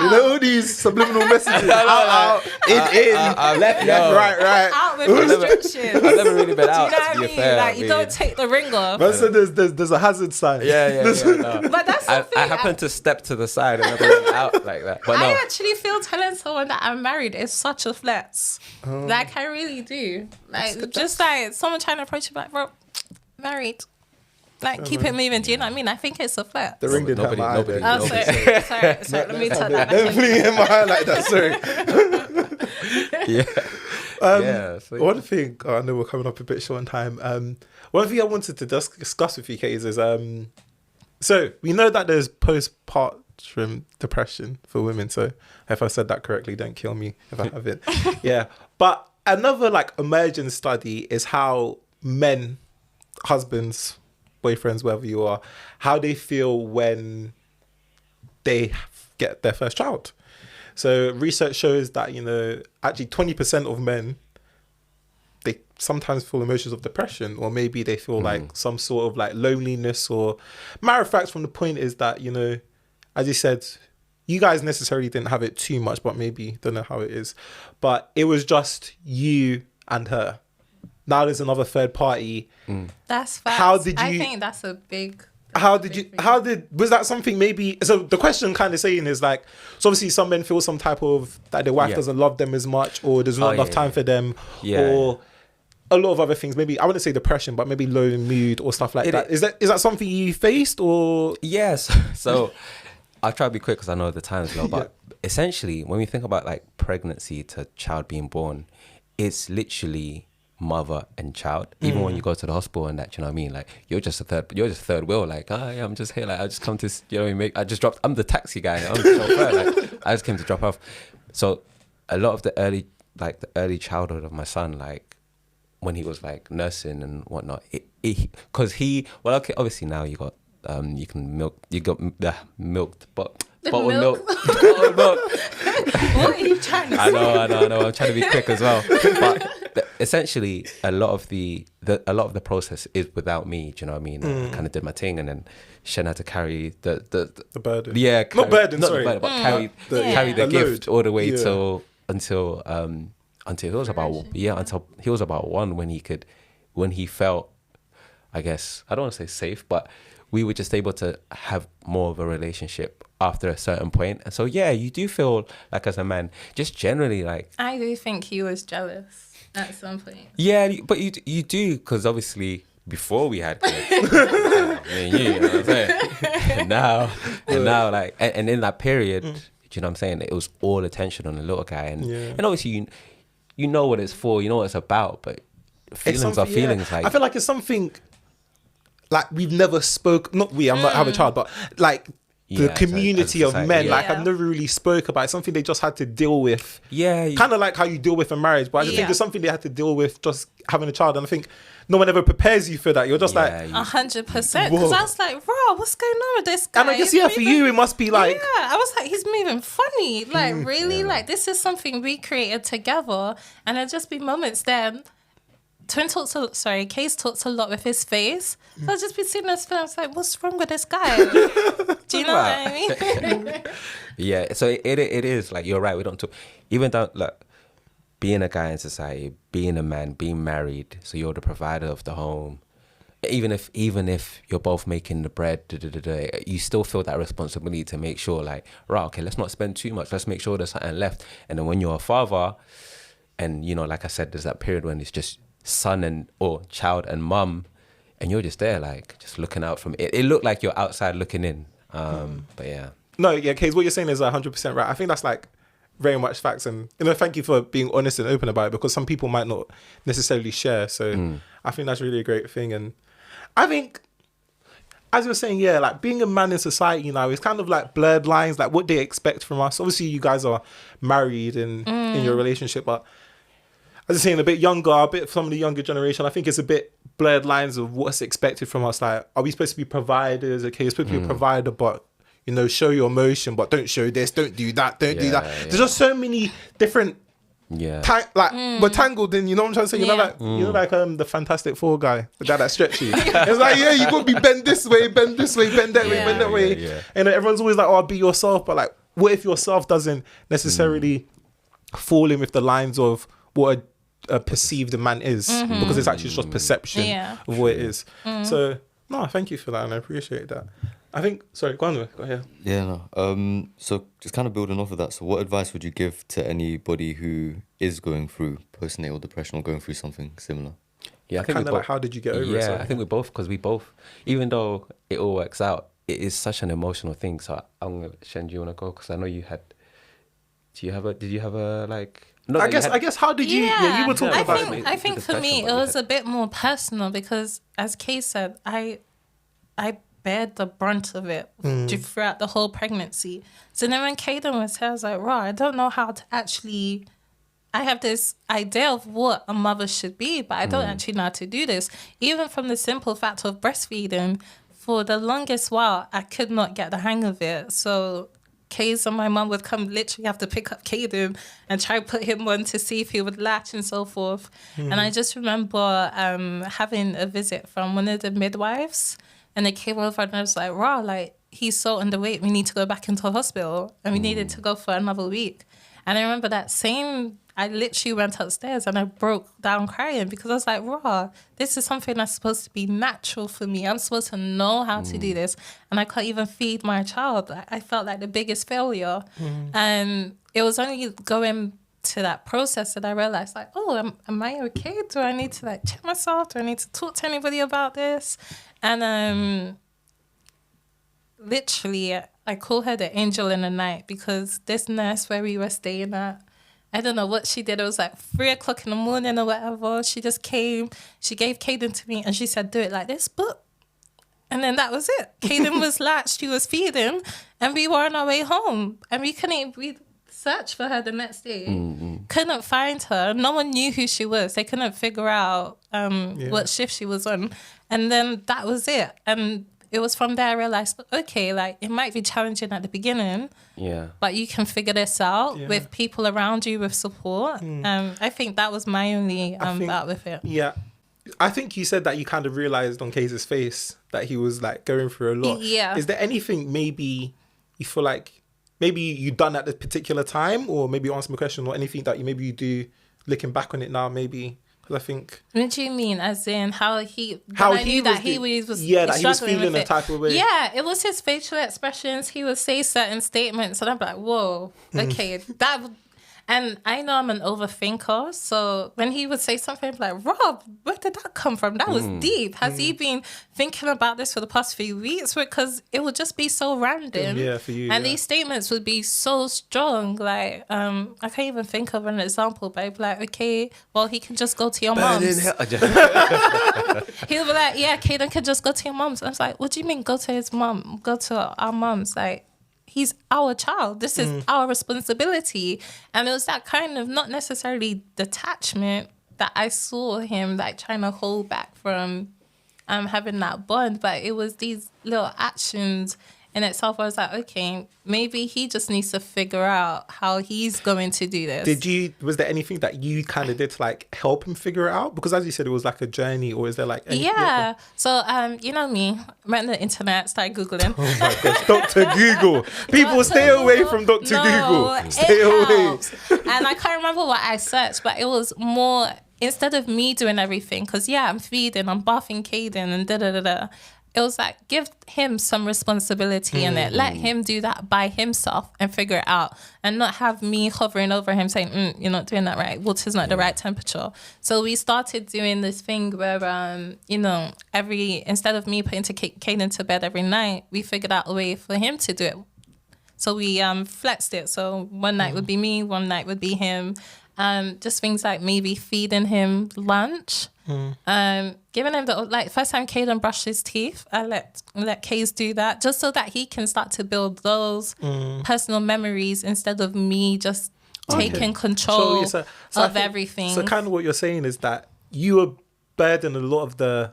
You know all these subliminal messages. out, in, left, right. Out with restrictions. I've never really been out. Do you know what I mean? Fair, like, you don't take the ring off. Man said there's a hazard sign. Yeah. No. But that's the thing. I happened to step to the side and I went out like that. But no. I actually feel telling someone that I'm married is such a flex. Like, I really do. Like, just like someone trying to approach you, like, bro, married. Like, keep it moving. Do you know what I mean? I think it's a flex. The ring didn't have my eye. Oh, sorry. Let me tell that. Don't fling in my eye like that. Sorry. One thing, I know we're coming up a bit short on time. One thing I wanted to discuss with you, Kate, is so we know that there's postpartum depression for women. So if I said that correctly, don't kill me if I have it. Yeah. But another like emerging study is how men, husbands, boyfriends, wherever you are, how they feel when they get their first child. So research shows that, actually 20% of men, they sometimes feel emotions of depression, or maybe they feel like some sort of like loneliness, or matter of fact, from the point is that, as you said, you guys necessarily didn't have it too much, but maybe don't know how it is, but it was just you and her. Now there's another third party. That's facts. How did you? I think that's a big. Was that something maybe? So the question kind of saying is like, so obviously some men feel some type of that their wife doesn't love them as much, or there's not enough time for them, or a lot of other things. Maybe I wouldn't say depression, but maybe low in mood or stuff like that. Is that something you faced or? Yes. So I'll try to be quick because I know the time's low. But essentially, when we think about like pregnancy to child being born, it's literally mother and child. Even when you go to the hospital and that, you know what I mean? Like, you're just third wheel. Like, I'm just here. Like, I just come to, I'm the taxi guy. I'm the chauffeur. Like, I just came to drop off. So a lot of the early childhood of my son, like when he was like nursing and whatnot, obviously now you got milked, but bottled milk. Bottled milk. What are you trying to say? I know. I'm trying to be quick as well. But essentially, a lot of the process is without me. Do you know what I mean? I kind of did my thing, and then Shen had to carry the burden. Yeah, not burden. Sorry, the burden, but carry the gift all the way until he was about 1 when he felt, I guess, I don't want to say safe, but we were just able to have more of a relationship after a certain point. And so, you do feel like as a man, just generally like... I do think he was jealous at some point. Yeah, but you do, because obviously before we had kids, you know what I'm saying? And now, like, and in that period, do you know what I'm saying? It was all attention on the little guy. And obviously you know what it's for, you know what it's about, but feelings are feelings. Like, I feel like it's something... like we've never spoke, not we, I'm not having a child, but like the community of men, like I've never really spoke about. It's something they just had to deal with. Yeah. Kind of like how you deal with a marriage, but I just think it's something they had to deal with just having a child. And I think no one ever prepares you for that. You're just like 100%. Because I was like, bro, what's going on with this guy? And I guess for you it must be like I was like, he's moving funny. Like really, like this is something we created together. And there'd just be moments then Case talks a lot with his face. So I'll just be sitting there, I was like, what's wrong with this guy? Do you know what I mean? Yeah, so it is like, you're right, we don't talk, even though, like, being a guy in society, being a man, being married, so you're the provider of the home, even if you're both making the bread, you still feel that responsibility to make sure, like, right, okay, let's not spend too much, let's make sure there's something left. And then when you're a father, and, you know, like I said, there's that period when it's just son or child and mum, and you're just there, like, just looking out from it. It looked like you're outside looking in. But yeah. No, yeah, Kaz, what you're saying is 100% right. I think that's like very much facts, and thank you for being honest and open about it, because some people might not necessarily share. So I think that's really a great thing. And I think, as you're saying, yeah, like being a man in society now is kind of like blurred lines, like what they expect from us. Obviously, you guys are married and in your relationship, but as I'm saying, a bit younger, a bit from the younger generation, I think it's a bit blurred lines of what's expected from us. Like, are we supposed to be providers? Okay, you're supposed to be a provider, but, show your emotion, but don't show this, don't do that, don't do that. Yeah. There's just so many different, we're tangled in, you know what I'm trying to say? Like the Fantastic Four guy, the guy that's stretchy. It's like, yeah, you got to be bend this way, bend that way, bend that way. Yeah. And everyone's always like, oh, be yourself. But like, what if yourself doesn't necessarily fall in with the lines of what a perceived man is, because it's actually just perception of what it is. So no, thank you for that, and I appreciate that. I think, sorry, go ahead. Yeah, no. So just kind of building off of that, so what advice would you give to anybody who is going through postnatal depression or going through something similar? Yeah, I think kind of like, how did you get over it? Yeah, I think because we both, even though it all works out, it is such an emotional thing. So I'm gonna Shen, do you wanna go? Because I know you had. Did you have a like? No, I guess how did you? Yeah, you were talking about it. I think for me it was a bit more personal, because, as Kay said, I bared the brunt of it throughout the whole pregnancy. So then when Caden was here, I was like, right, I don't know how to actually. I have this idea of what a mother should be, but I don't actually know how to do this. Even from the simple fact of breastfeeding, for the longest while, I could not get the hang of it. So Kays and my mum would come literally have to pick up Caden and try to put him on to see if he would latch and so forth. And I just remember having a visit from one of the midwives, and they came over and I was like, wow, like, he's so underweight, we need to go back into hospital, and we needed to go for another week. And I remember I literally went upstairs and I broke down crying, because I was like, raw, this is something that's supposed to be natural for me. I'm supposed to know how to do this. And I can't even feed my child. I felt like the biggest failure. And it was only going to that process that I realized, like, oh, am I okay? Do I need to like check myself? Do I need to talk to anybody about this? And literally, I call her the angel in the night, because this nurse where we were staying at, I don't know what she did. It was like 3:00 in the morning or whatever. She just came. She gave Caden to me and she said, do it like this, but. And then that was it. Caden was latched. She was feeding, and we were on our way home. And we searched for her the next day. Couldn't find her. No one knew who she was. They couldn't figure out what shift she was on. And then that was it. And it was from there I realized, okay, like, it might be challenging at the beginning, but you can figure this out with people around you, with support. I think that was my only out with it. Yeah. I think you said that you kind of realized on Kaze's face that he was like going through a lot. Yeah. Is there anything maybe you feel like maybe you done at this particular time, or maybe answer my question, or anything that you do looking back on it now, maybe? Because I think. What do you mean? As in how he was feeling a type of way. Yeah, it was his facial expressions. He would say certain statements, and I'm like, whoa, okay, And I know I'm an overthinker, so when he would say something, I'm like, Rob, where did that come from? That was deep. Has he been thinking about this for the past few weeks? Because it would just be so random. Yeah, for you. And these statements would be so strong. Like, I can't even think of an example, but I'd be like, okay, well, he can just go to your mom's. He would be like, yeah, Caden can just go to your mom's. I was like, what do you mean go to his mom? Go to our mom's? Like, he's our child. This is our responsibility. And it was that kind of, not necessarily detachment, that I saw him like trying to hold back from having that bond, but it was these little actions in itself, I was like, okay, maybe he just needs to figure out how he's going to do this. Was there anything that you kind of did to like help him figure it out? Because as you said, it was like a journey, or is there like anything? Yeah. So, you know me, went on the internet, started Googling. Oh my gosh, Dr. Google. People stay away from Dr. Google. Stay away. And I can't remember what I searched, but it was more, instead of me doing everything, because I'm feeding, I'm bathing Caden and da-da-da-da. It was like, give him some responsibility in it. Let him do that by himself and figure it out, and not have me hovering over him saying, you're not doing that right. Water's not the right temperature. So we started doing this thing where, instead of me putting Caden to bed every night, we figured out a way for him to do it. So we flexed it. So one night would be me, one night would be him. Just things like maybe feeding him lunch. Giving him first time Caden brushed his teeth, I let Kaze do that, just so that he can start to build those personal memories instead of me just taking control of everything. So kind of what you're saying is that you were burdened a lot of the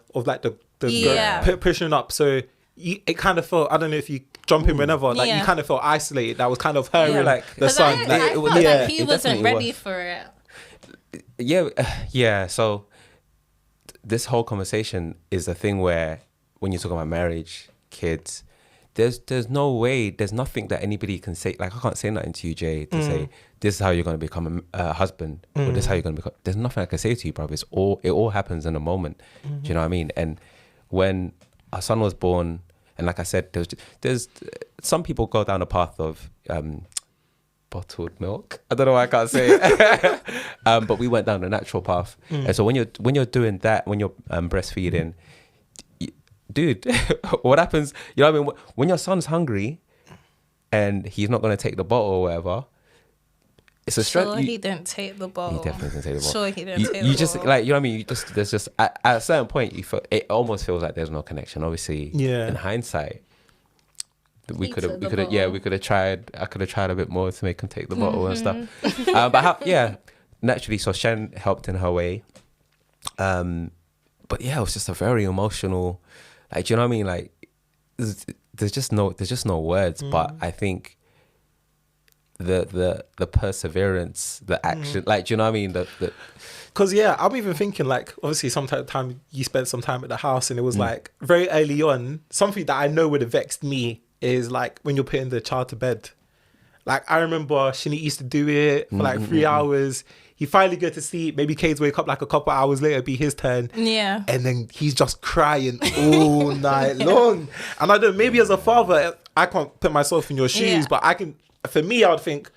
pushing up. So it kind of felt, I don't know if you jump in whenever, like you kind of felt isolated. That was kind of her and like the son. I felt like he wasn't ready for it. Yeah. So this whole conversation is a thing where when you're talking about marriage, kids, there's no way, there's nothing that anybody can say. Like, I can't say nothing to you, Jay, to say this is how you're going to become a husband, or this is how you're going to become. There's nothing I can say to you, bro. It all happens in a moment. Do you know what I mean? And when our son was born, and like I said, there's some people go down the path of bottled milk. I don't know why I can't say it. But we went down the natural path. And so when you're doing that, when you're breastfeeding, dude, what happens? You know what I mean? When your son's hungry and he's not going to take the bottle or whatever, it's a stress. Sure, he didn't take the bottle. He definitely didn't take the bottle. Sure, he didn't take the bottle. You just, like, you know what I mean? There's just at a certain point, it almost feels like there's no connection. Obviously, in hindsight, we could have tried. I could have tried a bit more to make him take the bottle and stuff. Naturally. So Shen helped in her way. But yeah, it was just a very emotional. Like, do you know what I mean? Like, there's just no words. But I think the perseverance, the action, like, do you know what I mean? Because I'm even thinking, like, obviously time you spent some time at the house, and it was like very early on, something that I know would have vexed me is like when you're putting the child to bed. Like, I remember Shani used to do it for like 3 hours. He finally go to sleep. Maybe Kate's wake up like a couple hours later, be his turn. Yeah. And then he's just crying all night long. And I don't, maybe as a father, I can't put myself in your shoes, but I can, for me, I would think,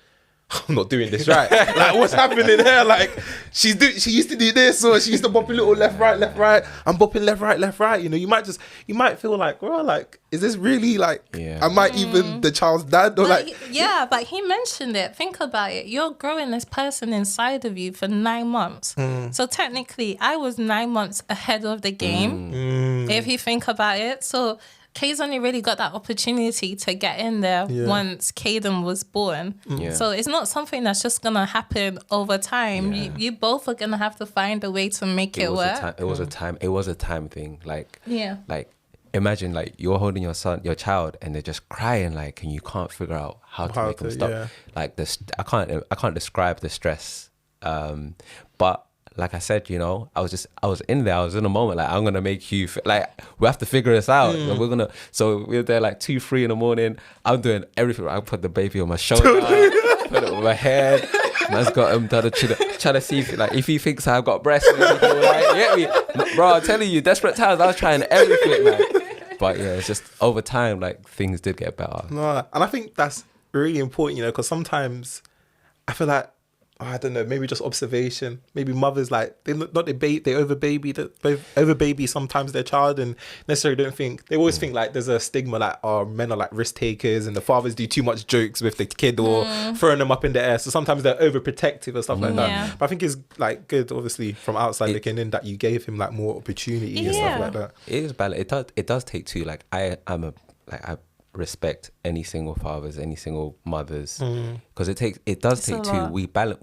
I'm not doing this right. Like, what's happening here? Like, she used to do this, or she used to bop a little left, right. I'm bopping left, right. You know, you might feel like, well, like, is this really like, am I even the child's dad? Or but he mentioned it. Think about it. You're growing this person inside of you for 9 months. So technically, I was 9 months ahead of the game, if you think about it. So Kay's only really got that opportunity to get in there once Caden was born. So it's not something that's just going to happen over time. You both are going to have to find a way to make it work. It was a time thing. Like, imagine, like, you're holding your child, and they're just crying, like, and you can't figure out how to make them stop. Like, this, I can't describe the stress. But like I said, you know, I was in there. I was in a moment, like, I'm going to make you, like, we have to figure this out. And so we're there like 2, 3 in the morning. I'm doing everything. I put the baby on my shoulder, put it on my head. Man's got him trying to see if he thinks I've got breasts. Like, get me? Bro, I'm telling you, desperate times, I was trying everything, like. But yeah, it's just over time, like, things did get better. No, and I think that's really important, you know, because sometimes I feel like, I don't know, maybe just observation. Maybe mothers, like, they over baby sometimes their child, and necessarily don't think, they always think like there's a stigma like, oh, men are like risk takers, and the fathers do too much jokes with the kid or throwing them up in the air. So sometimes they're overprotective and stuff like that. But I think it's like good, obviously, from outside looking in, that you gave him like more opportunity and stuff like that. It is valid. It does take two. Like, I respect any single fathers, any single mothers, because it does take two. lot.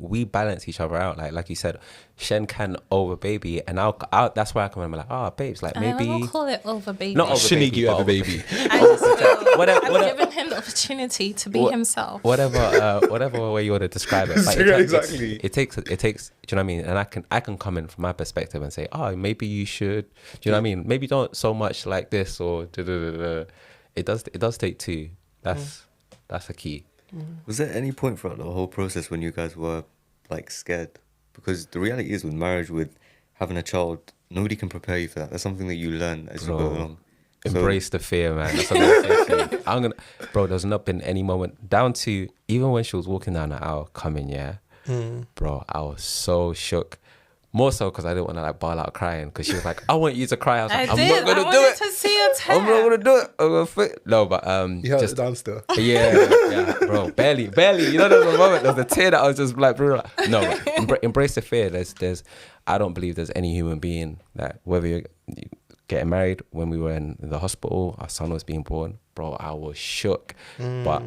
We balance each other out. Like you said, Shen can over baby, and I'll that's why I can remember like, oh, babes, like maybe I don't call it over baby. not over Shinny, baby, you but have a over baby. I just feel Whatever- I've given him the opportunity to be himself. whatever way you want to describe it. Like, Yeah, exactly. It takes. Do you know what I mean? And I can come in from my perspective and say, oh, maybe you should. Do you know what I mean? Maybe don't so much like this or da da da da. It does take two. That's a key. Was there any point throughout the whole process when you guys were like scared? Because the reality is with marriage, with having a child, nobody can prepare you for that. That's something that you learn as you go along. Embrace the fear, man. That's what I'm saying to you. Bro, there's not been any moment down to even when she was walking down the aisle coming, bro, I was so shook. More so because I didn't want to like bawl out crying because she was like, I want you to cry. I was like, I'm not gonna do it. To see a tear. I'm not gonna do it. I'm gonna fit. No, but You held it down still. yeah, bro, barely. You know, there was a moment, there was a tear that I was just like, bro, like, no, but embrace the fear. There's, I don't believe there's any human being that whether you're getting married, when we were in the hospital, our son was being born, bro, I was shook. But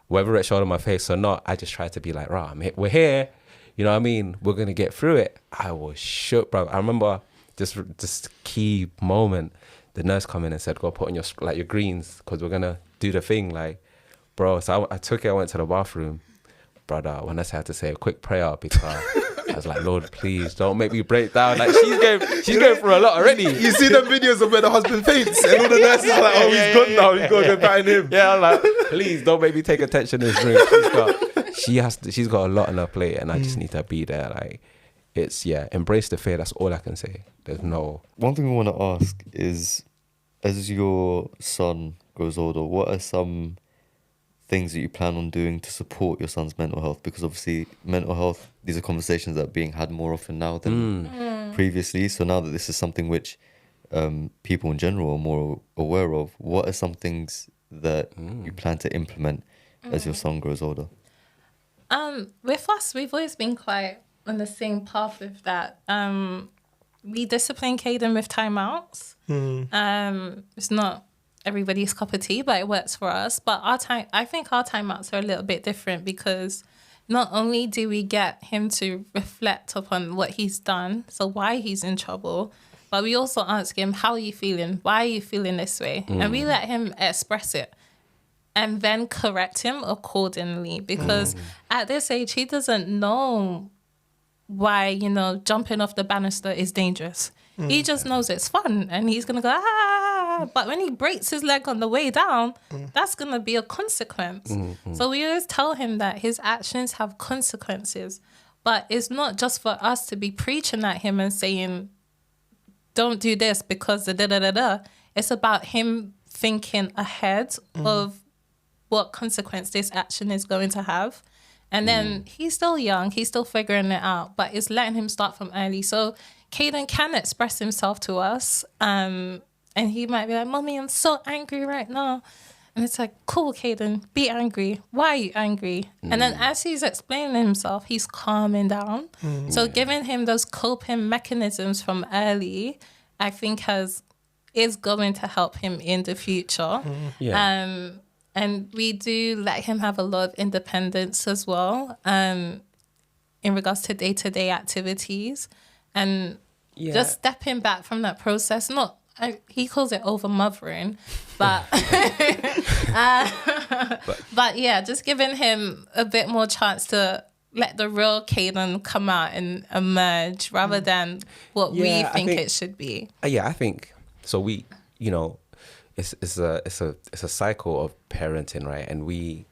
whether it showed on my face or not, I just tried to be like, right, we're here. You know what I mean? We're going to get through it. I was shook, bro. I remember this key moment. The nurse come in and said, go put on your greens because we're going to do the thing. Like, bro, so I took it. I went to the bathroom. Brother, when I had to say a quick prayer because I was like, Lord, please don't make me break down. Like, she's going through a lot already. You see the videos of where the husband faints and all the nurses are like, oh, he's gone now. You've got to go back him. Yeah, I'm like, please don't make me take attention in this room. She's got a lot on her plate and I just need to be there. Like, embrace the fear. That's all I can say. There's no... One thing I want to ask is, as your son grows older, what are some things that you plan on doing to support your son's mental health? Because obviously mental health, these are conversations that are being had more often now than previously. So now that this is something which people in general are more aware of, what are some things that you plan to implement as your son grows older? With us, we've always been quite on the same path with that. We discipline Caden with timeouts. It's not everybody's cup of tea, but it works for us. But I think our timeouts are a little bit different because not only do we get him to reflect upon what he's done, so why he's in trouble, but we also ask him, how are you feeling? Why are you feeling this way? And we let him express it and then correct him accordingly because at this age, he doesn't know why, jumping off the banister is dangerous. He just knows it's fun and he's going to go, but when he breaks his leg on the way down, that's going to be a consequence. So we always tell him that his actions have consequences, but it's not just for us to be preaching at him and saying, don't do this because da-da-da-da. It's about him thinking ahead of what consequence this action is going to have. And then he's still young, he's still figuring it out, but it's letting him start from early. So Caden can express himself to us, and he might be like, Mommy, I'm so angry right now. And it's like, cool, Caden, be angry. Why are you angry? And then as he's explaining himself, he's calming down. So giving him those coping mechanisms from early, I think is going to help him in the future. And we do let him have a lot of independence as well in regards to day-to-day activities. And just stepping back from that process, he calls it over-mothering, but just giving him a bit more chance to let the real Caden come out and emerge rather than what we think it should be. I think so. We, it's a cycle of parenting, right? And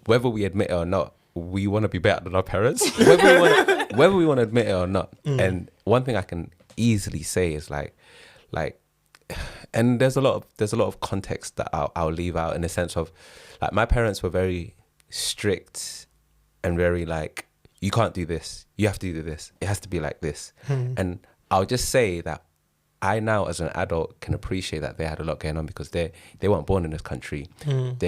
whether we admit it or not, we want to be better than our parents, whether we want to admit it or not. And one thing I can easily say is like, and there's a lot of context that I'll leave out in the sense of, like, my parents were very strict and very like, you can't do this, you have to do this, it has to be like this. And I'll just say that I now, as an adult, can appreciate that they had a lot going on because they weren't born in this country. They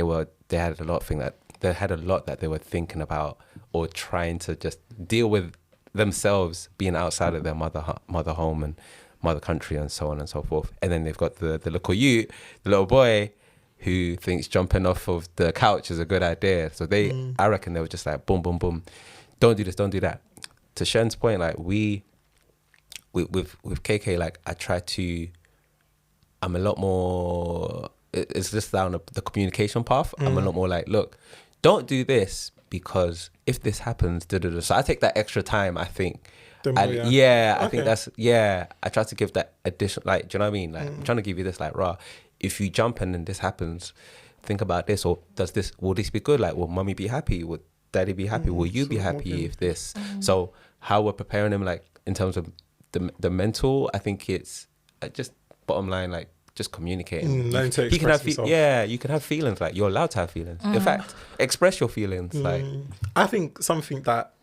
had a lot that they were thinking about or trying to just deal with themselves being outside of their mother home and mother country and so on and so forth. And then they've got the little boy who thinks jumping off of the couch is a good idea. So I reckon they were just like, boom, boom, boom. Don't do this, don't do that. To Shen's point, like with KK, like I'm a lot more, it's just down the communication path. I'm a lot more like, look, don't do this because if this happens, so I take that extra time, I think. I think that's, I try to give that additional, like, do you know what I mean? Like, I'm trying to give you this, like, if you jump in and this happens, think about this, or will this be good? Like, will mommy be happy? Will daddy be happy? Will you be happy if this? So how we're preparing him, like, in terms of the mental, I think it's just bottom line, like, just communicating. You can have you can have feelings, like, you're allowed to have feelings. In fact, express your feelings. Like, I think something that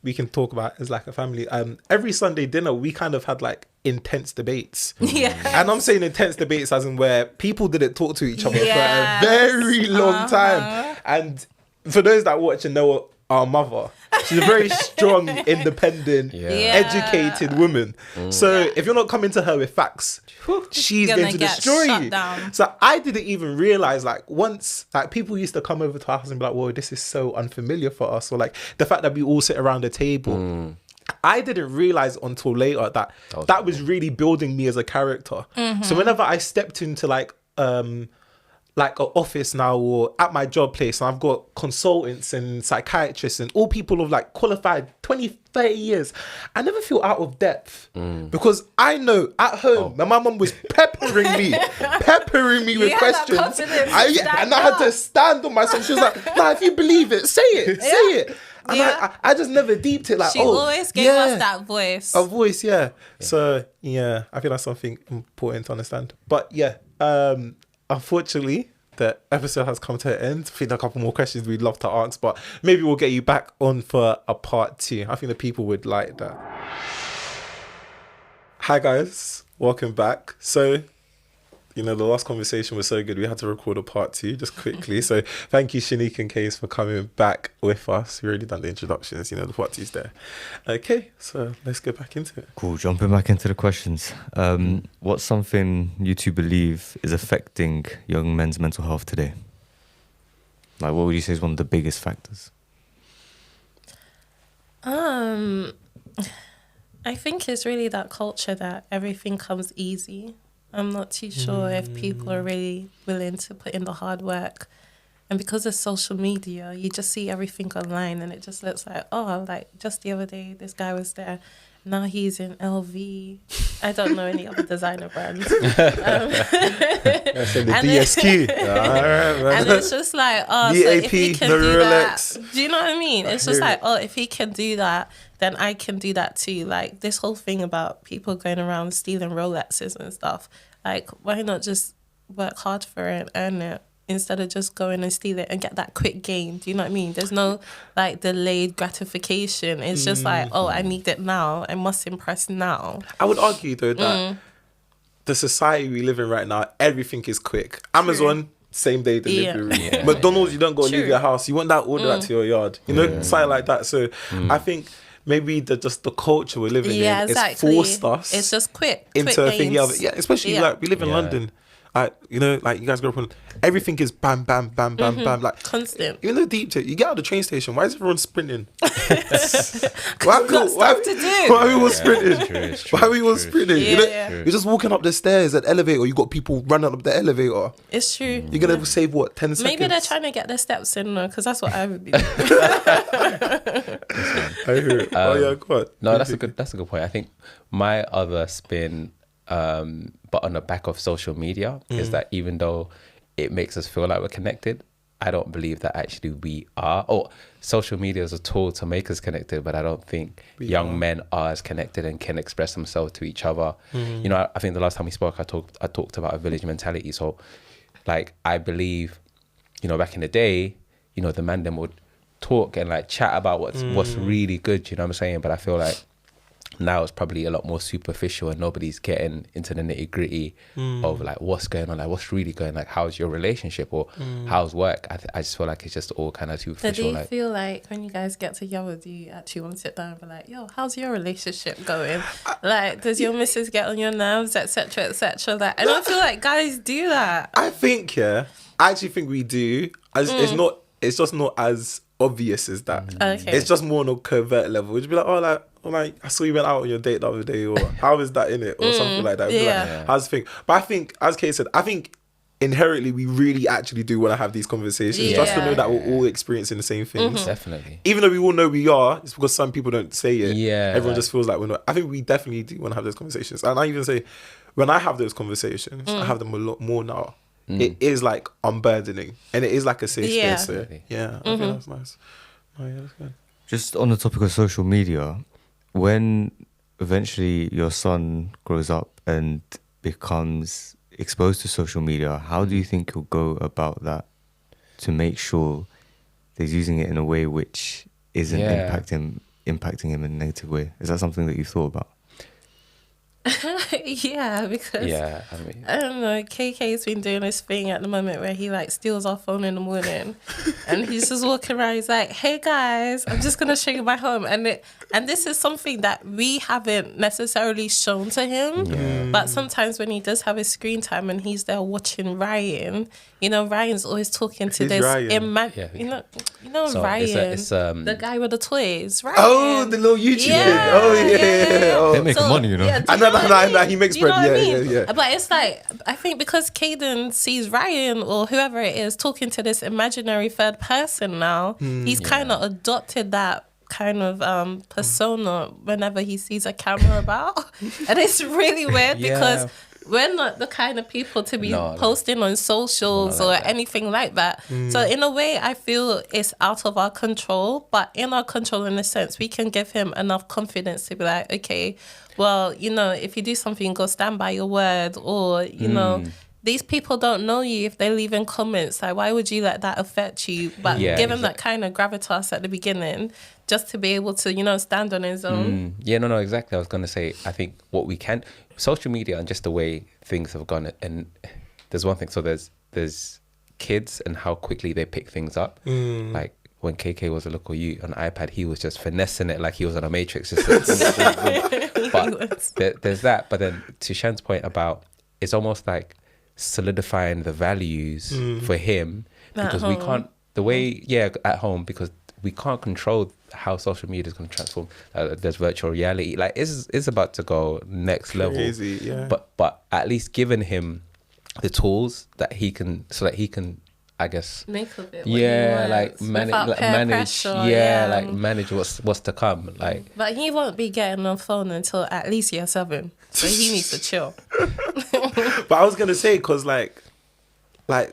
we can talk about as like a family. Every Sunday dinner, we kind of had like intense debates. Yeah. And I'm saying intense debates as in where people didn't talk to each other for a very long time. And for those that watch and know our mother, she's a very strong, independent, educated woman. So if you're not coming to her with facts, she's going to destroy you. So I didn't even realize, like, once, like, people used to come over to our house and be like, whoa, this is so unfamiliar for us. Or like the fact that we all sit around the table. I didn't realize until later that was really building me as a character. So whenever I stepped into like an office now or at my job place, and I've got consultants and psychiatrists and all people of like qualified 20, 30 years, I never feel out of depth because I know at home my mum was peppering me with questions. And I had to stand on myself. She was like, nah, if you believe it, say it. And I just never deeped it. Like, she always gave us that voice. A voice, So, I feel that's something important to understand. But unfortunately, the episode has come to an end. I think a couple more questions we'd love to answer, but maybe we'll get you back on for a part 2. I think the people would like that. Hi guys, welcome back. So, the last conversation was so good, we had to record a part 2 just quickly. So thank you, Shanique and Case, for coming back with us. We already done the introductions, the part 2's there. Okay, so let's get back into it. Cool, jumping back into the questions. What's something you two believe is affecting young men's mental health today? Like, what would you say is one of the biggest factors? I think it's really that culture that everything comes easy. I'm not too sure if people are really willing to put in the hard work. And because of social media, you just see everything online and it just looks like, like just the other day, this guy was there. Now he's in LV. I don't know any other designer brands. The DSQ. And it's just like, so if he can do that, do you know what I mean? It's just like, if he can do that, then I can do that too. Like this whole thing about people going around stealing Rolexes and stuff. Like, why not just work hard for it and earn it instead of just going and steal it and get that quick gain? Do you know what I mean? There's no like delayed gratification. It's just like, I need it now. I must impress now. I would argue though that the society we live in right now, everything is quick. Amazon, same day delivery. McDonald's, you don't go leave your house. You want that order out to your yard. Something like that. So I think maybe the culture we're living in, it's forced us. It's just quick into a thing. Especially like we live in London. Like you guys grew up on, everything is bam, bam, bam, bam, bam, like constant. Even though deep tech, you get out of the train station. Why is everyone sprinting? Why are we all sprinting? Why are we all sprinting? You're just walking up the stairs at the elevator. You got people running up the elevator. It's true. You're gonna save what, 10 seconds? Maybe they're trying to get their steps in, because that's what I would be doing. I hear it. Go on. No, that's a good point. I think my other spin, but on the back of social media, is that even though it makes us feel like we're connected, I don't believe that actually we are. Social media is a tool to make us connected, but I don't think young men are as connected and can express themselves to each other. I think the last time we spoke, I talked about a village mentality. So, like, I believe, back in the day, the man them would talk and like chat about what's really good. You know what I'm saying? But I feel like now it's probably a lot more superficial and nobody's getting into the nitty gritty of like what's going on, like what's really going, like how's your relationship or how's work. I just feel like it's just all kind of superficial. So do you like, feel like when you guys get together, do you actually want to sit down and be like, yo, how's your relationship going? Like, does your missus get on your nerves, etc., etc.? Like, I don't feel like guys do that. I actually think we do. It's just not as obvious as that. Okay. It's just more on a covert level. Would you be like, like I saw you went out on your date the other day, or how is that in it, or something like that? Be like, how's the thing? But I think, as Kate said, I think inherently we really actually do want to have these conversations, just to know that we're all experiencing the same things. Definitely. Even though we all know we are, it's because some people don't say it. Yeah, everyone just feels like we're not. I think we definitely do want to have those conversations, and I even say when I have those conversations, I have them a lot more now. It is like unburdening, and it is like a safe space. So, I think that's nice. Oh yeah, that's good. Just on the topic of social media, when eventually your son grows up and becomes exposed to social media, how do you think you'll go about that to make sure that he's using it in a way which isn't impacting him in a negative way? Is that something that you thought about? Yeah, because I don't know, KK's been doing this thing at the moment where he like steals our phone in the morning and he's just walking around, he's like, hey guys, I'm just gonna show you my home, and this is something that we haven't necessarily shown to him, but sometimes when he does have his screen time and he's there watching Ryan, you know, Ryan's always talking to this you know so Ryan, it's the guy with the toys, Ryan. Oh, the little YouTube kid. Oh yeah. Oh. They're making money, you know. I know, he makes bread. Yeah. But it's like, I think because Caden sees Ryan or whoever it is talking to this imaginary third person now, he's kind of adopted that kind of persona whenever he sees a camera about. And it's really weird because we're not the kind of people to be posting on socials or anything like that. So in a way, I feel it's out of our control, but in our control in a sense, we can give him enough confidence to be like, okay, well, you know, if you do something, go stand by your word, or, you know, these people don't know you if they leave in comments. Like, why would you let that affect you? But give him that kind of gravitas at the beginning just to be able to, you know, stand on his own. No, exactly. I was going to say, I think what we can, social media and just the way things have gone, and there's one thing, so there's kids and how quickly they pick things up. Like, when KK was a little youth on iPad, he was just finessing it like he was on a Matrix. Just but there's that. But then to Shan's point about, it's almost like solidifying the values for him, because we can't, the way, at home, because we can't control how social media is going to transform. There's virtual reality. Like, it's about to go next level. Crazy, yeah. But at least giving him the tools that he can, so that he can, I guess, make of it. Like manage, like manage what's to come. Like, but he won't be getting on phone until at least year 7, so he needs to chill. But I was gonna say, cause like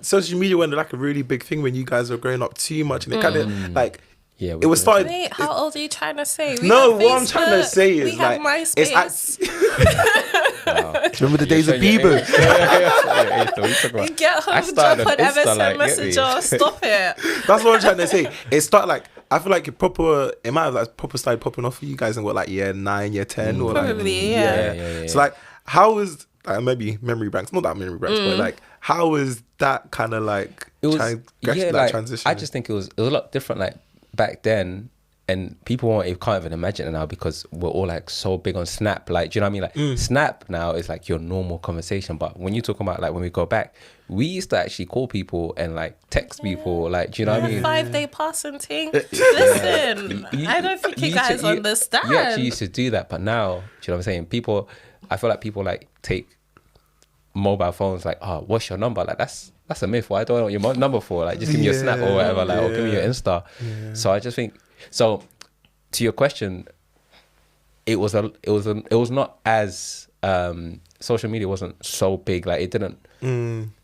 social media went like a really big thing when you guys were growing up too much, and it kind of like. Yeah, it was started. Wait, how old are you trying to say? What I'm trying to say is, we like, have MySpace. Remember the days of Bieber? Get home, drop an MSN messenger. Stop it. That's what I'm trying to say. It started like, I feel like it might have like proper started popping off for you guys in what, like year 9, year 10, or probably, like, So like, how was maybe memory banks? Not that memory banks, but like, how was that kind of like transition? I just think it was a lot different. Like, back then, and people can't even imagine it now, because we're all like so big on Snap. Like, do you know what I mean? Like, Snap now is like your normal conversation. But when you talk about like when we go back, we used to actually call people and like text people. Like, do you know what I mean? 5-day passing thing. Listen, I don't think you guys understand. You actually used to do that, but now, do you know what I'm saying? I feel like people like take mobile phones like, what's your number? Like, that's a myth. Why do I want your number for? Like, just give me your Snap or whatever, like, or give me your Insta. So I just think, so to your question, it was not as social media wasn't so big. Like, it didn't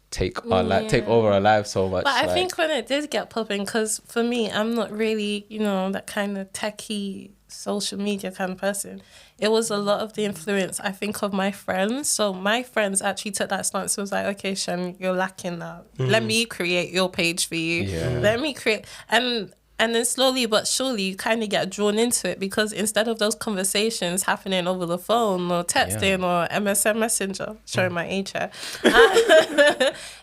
take over our lives so much. But I think when it did get popping, because for me, I'm not really, you know, that kind of techie social media kind of person. It was a lot of the influence, I think, of my friends. So my friends actually took that stance. It was like, okay, Shan, you're lacking that. Let me create your page for you. Let me create. And And then slowly but surely you kind of get drawn into it, because instead of those conversations happening over the phone or texting or MSN Messenger, showing my age here,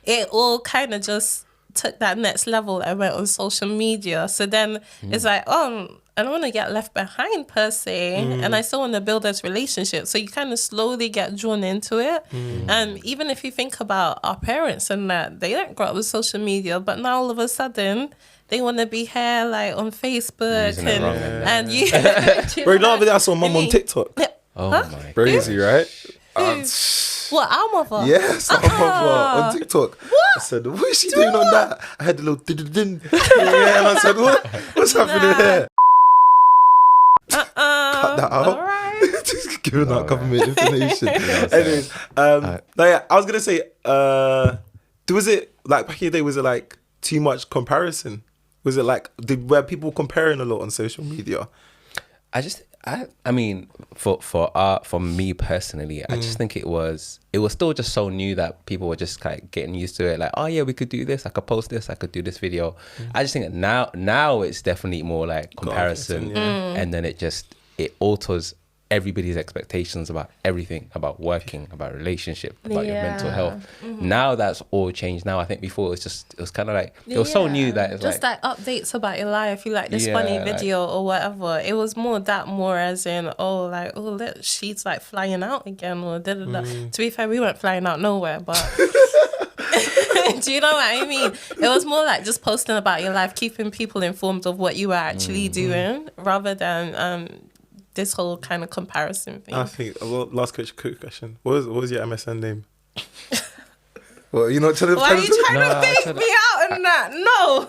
it all kind of just took that next level and went on social media. So then it's like, oh, I don't want to get left behind per se, and I still want to build this relationship. So you kind of slowly get drawn into it. And even if you think about our parents and that, they didn't grow up with social media, but now all of a sudden they want to be here like on Facebook and you. Bro, the other day I saw mum on TikTok. Oh my. Crazy, right? What, our mother? Yes, our mother on TikTok. What? I said, what is she doing on that? I had a little din. Yeah, and I said, what's happening here? Cut that out. All right. Just giving out government information. Anyways, I was gonna say, was it like back in the day? Was it like too much comparison? Was it like were people comparing a lot on social media? I mean, for me personally, I just think it was still just so new that people were just like getting used to it. Like, oh yeah, we could do this. I could post this. I could do this video. I just think that now it's definitely more like comparison, and then it alters everybody's expectations about everything, about working, about relationship, about your mental health. Now that's all changed. Now I think before it was kind of like it was so new that it's just like updates about your life. You like this funny video or whatever. It was more as in look, she's like flying out again or da da da. To be fair, we weren't flying out nowhere, but do you know what I mean? It was more like just posting about your life, keeping people informed of what you were actually doing, rather than this whole kind of comparison thing. I think, last quick question. What was your MSN name? Well, you're not trying to... Why are you trying to bait me out in that? No.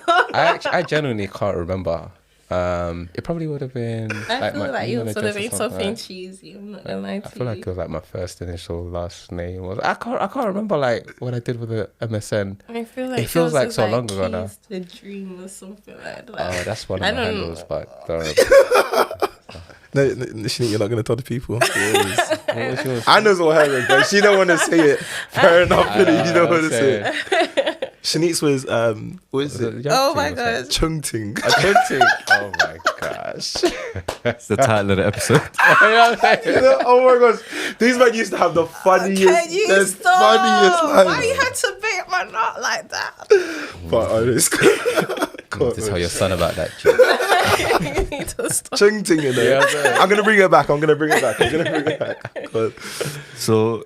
I genuinely can't remember. It probably would have been... I feel like you would have been something cheesy. I'm not going to lie to you. I feel like it was like my first initial last name. I can't remember like what I did with the MSN. I feel like it feels like so long ago now. The dream or something like that. Oh, that's one of my handles, but don't remember. No, Shanique, you're not going to tell the people. I know what happened, but she don't want to say it. Fair enough, you don't want to say it. Shanique's was, what is it? Oh my gosh. Chungting. Oh my gosh. That's the title of the episode. Oh my gosh. These men used to have the funniest, funniest lines. Why you had to bait my nut like that? But to tell your son about that. You need to stop. Chungting, you know. I'm going to bring it back. God. So,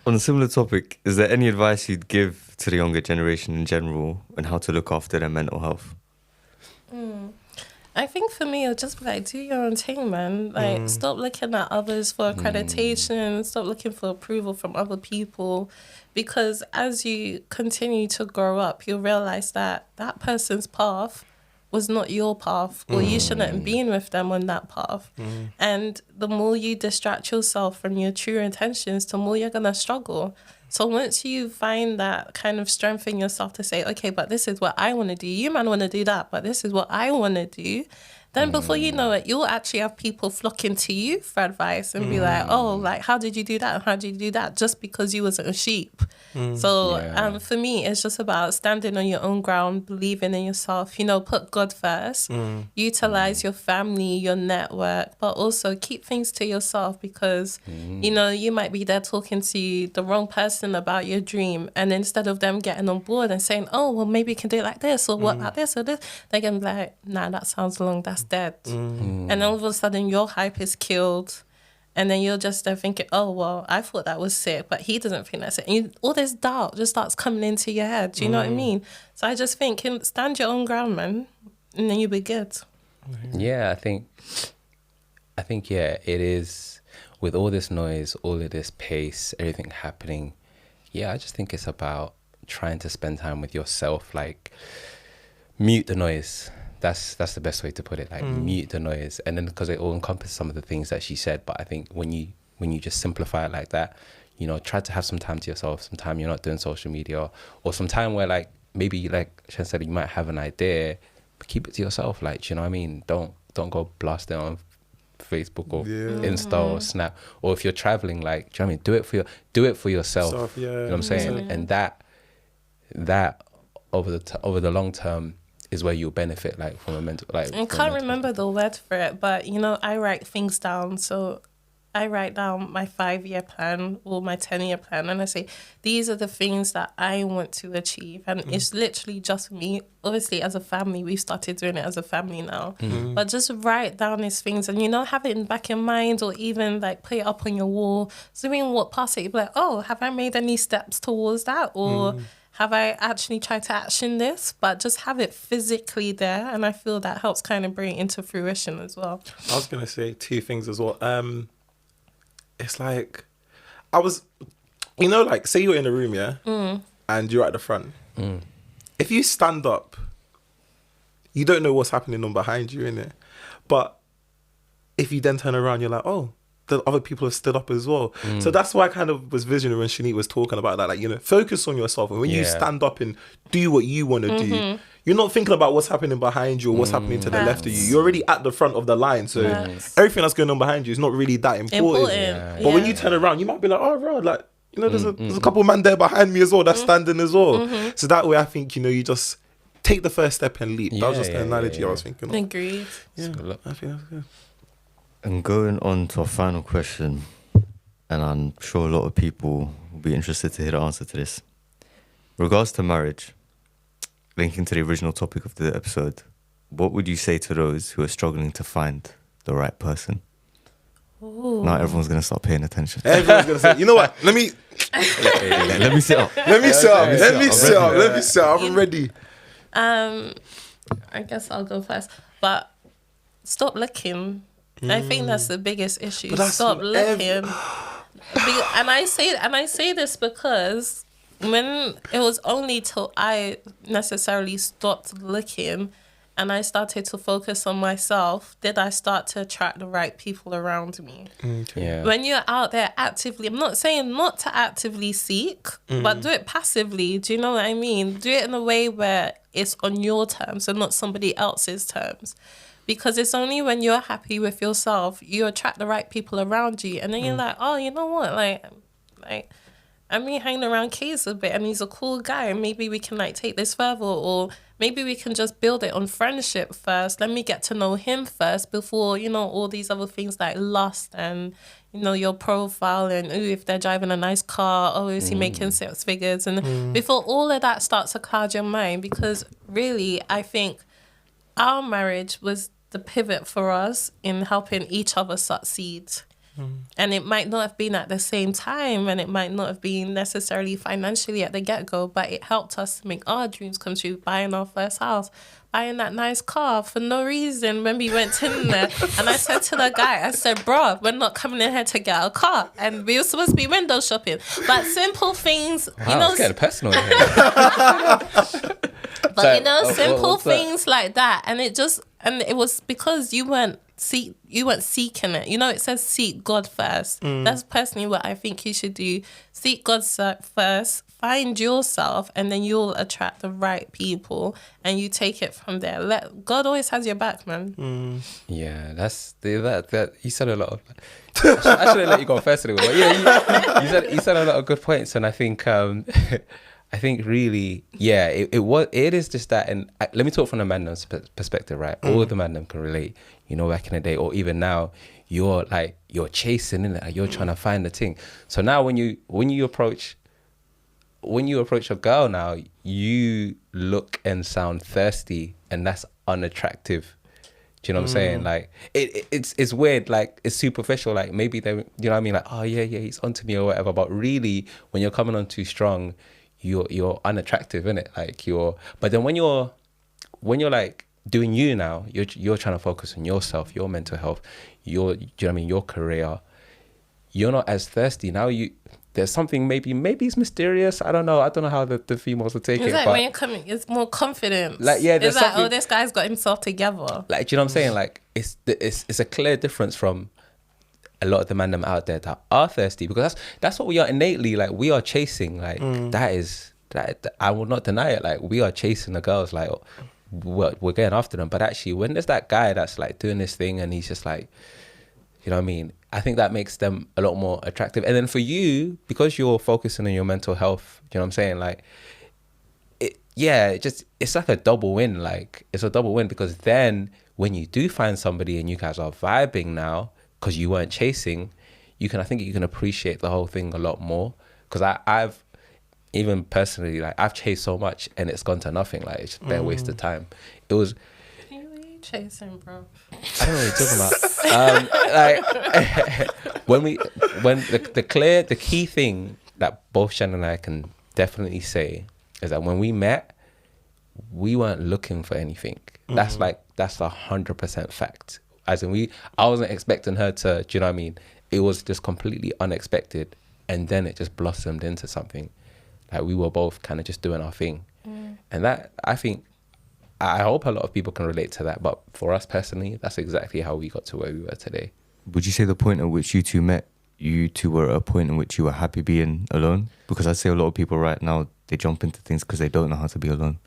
on a similar topic, is there any advice you'd give to the younger generation in general on how to look after their mental health? I think for me, it'll just be like, do your own thing, man. Like, stop looking at others for accreditation. Stop looking for approval from other people. Because as you continue to grow up, you'll realize that that person's path was not your path, or you shouldn't have been with them on that path. And the more you distract yourself from your true intentions, the more you're going to struggle. So once you find that kind of strength in yourself to say, okay, but this is what I want to do. You might want to do that, but this is what I want to do. Then before you know it, you'll actually have people flocking to you for advice and be like, oh, like, how did you do that? How did you do that? Just because you wasn't a sheep. So for me, it's just about standing on your own ground, believing in yourself, put God first, utilize your family, your network, but also keep things to yourself because, you might be there talking to the wrong person about your dream. And instead of them getting on board and saying, oh, well, maybe you can do it like this or what about this or this, they're going to be like, nah, that sounds long. That's dead. And all of a sudden your hype is killed. And then you're just there thinking, oh, well, I thought that was sick, but he doesn't think that's it. And all this doubt just starts coming into your head. Do you know what I mean? So I just think, stand your own ground, man, and then you'll be good. Yeah, I think, it is, with all this noise, all of this pace, everything happening, I just think it's about trying to spend time with yourself, like, mute the noise. That's the best way to put it, like mute the noise. And then because it all encompasses some of the things that she said, but I think when you just simplify it like that, try to have some time to yourself, some time you're not doing social media, or some time where like maybe like Shen said, you might have an idea, but keep it to yourself. Like, do you know what I mean? Don't go blast it on Facebook or Insta or Snap. Or if you're traveling, like, do you know what I mean? Do it for yourself. You know what I'm saying? And that over the long term is where you'll benefit, like from a mental, like. I can't remember the word for it, but you know, I write things down. So I write down my 5-year plan or my 10-year plan, and I say, these are the things that I want to achieve. And it's literally just me. Obviously, as a family, we started doing it as a family now. But just write down these things and, you know, have it in back in mind, or even like put it up on your wall. So when you walk past it, you'll be like, oh, have I made any steps towards that? Or have I actually tried to action this? But just have it physically there. And I feel that helps kind of bring it into fruition as well. I was going to say 2 things as well. It's like, I was, you know, like, say you're in a room, yeah? And you're at the front. If you stand up, you don't know what's happening on behind you, innit? But if you then turn around, you're like, oh, the other people have stood up as well. So that's why I kind of was visionary when Shanique was talking about that. Like, you know, focus on yourself. And when you stand up and do what you want to do, you're not thinking about what's happening behind you or what's happening to the left of you. You're already at the front of the line. So everything that's going on behind you is not really that important. But when you turn around, you might be like, oh, bro, like, you know, there's a couple of men there behind me as well that's standing as well. So that way, I think, you know, you just take the first step and leap. That was just the analogy I was thinking of. Agreed. Yeah, I think that's good. And going on to our final question, and I'm sure a lot of people will be interested to hear the answer to this. Regards to marriage, linking to the original topic of the episode, what would you say to those who are struggling to find the right person? Now everyone's going to start paying attention. Everyone's going to say, you know what? Let me sit up. Let me sit up. I'm ready. I guess I'll go first. But stop looking. I think that's the biggest issue. Stop looking. And I say this because when it was only till I necessarily stopped looking and I started to focus on myself, did I start to attract the right people around me. When you're out there actively, I'm not saying not to actively seek, but do it passively. Do you know what I mean? Do it in a way where it's on your terms and not somebody else's terms. Because it's only when you're happy with yourself, you attract the right people around you. And then you're like, oh, you know what? Like I'm hanging around Keys a bit and he's a cool guy. And maybe we can like take this further, or maybe we can just build it on friendship first. Let me get to know him first before, you know, all these other things like lust and, you know, your profile and if they're driving a nice car, oh, is he making 6 figures? And before all of that starts to cloud your mind, because really, I think our marriage was the pivot for us in helping each other succeed. And it might not have been at the same time, and it might not have been necessarily financially at the get-go, but it helped us to make our dreams come true, buying our first house, buying that nice car for no reason when we went in there. And I said to the guy, I said, bro, we're not coming in here to get a car. And we were supposed to be window shopping. But simple things, you know. It's getting personal here. But so, you know, simple things like that. And it was because you weren't seeking it. You know, it says seek God first. That's personally what I think you should do. Seek God first, find yourself, and then you'll attract the right people, and you take it from there. God always has your back, man. Yeah, that's that. You said a lot of. I should have let you go first anyway. But yeah, you said a lot of good points, and I think I think really, yeah, it is just that. And let me talk from the mandom's perspective, right? All the mandem can relate. You know, back in the day, or even now, you're chasing, innit? You're trying to find the thing. So now when you approach a girl now, you look and sound thirsty, and that's unattractive. Do you know what I'm saying? Like it's weird, like it's superficial. Like maybe they, you know what I mean? Like, oh yeah, he's onto me or whatever. But really, when you're coming on too strong, you're unattractive, innit? Like but then when you're like doing you now, you're trying to focus on yourself, your mental health, do you know what I mean? Your career. You're not as thirsty now. There's something maybe it's mysterious. I don't know how the females will take it. It's like when you're coming, it's more confidence. Like yeah, it's like, oh, this guy's got himself together. Like, do you know what I'm saying? Like it's a clear difference from a lot of the mandem out there that are thirsty, because that's what we are innately. Like we are chasing. Like that I will not deny it. Like we are chasing the girls. Like we're going after them. But actually, when there's that guy that's like doing this thing and he's just like, you know what I mean? I think that makes them a lot more attractive. And then for you, because you're focusing on your mental health, you know what I'm saying? Like, yeah, it's like a double win. Like, it's a double win because then when you do find somebody and you guys are vibing now because you weren't chasing, I think you can appreciate the whole thing a lot more. Because I've even personally, like, I've chased so much and it's gone to nothing. Like, it's just bare waste of time. It was. Who are you chasing, bro? I don't know what you're talking about. When the key thing that both Shannon and I can definitely say is that when we met, we weren't looking for anything. That's 100% fact. As in, I wasn't expecting her to, do you know what I mean? It was just completely unexpected, and then it just blossomed into something. Like, we were both kind of just doing our thing. And that, I hope a lot of people can relate to that, but for us personally, that's exactly how we got to where we were today. Would you say the point at which you two met, you two were at a point in which you were happy being alone? Because I'd say a lot of people right now, they jump into things because they don't know how to be alone.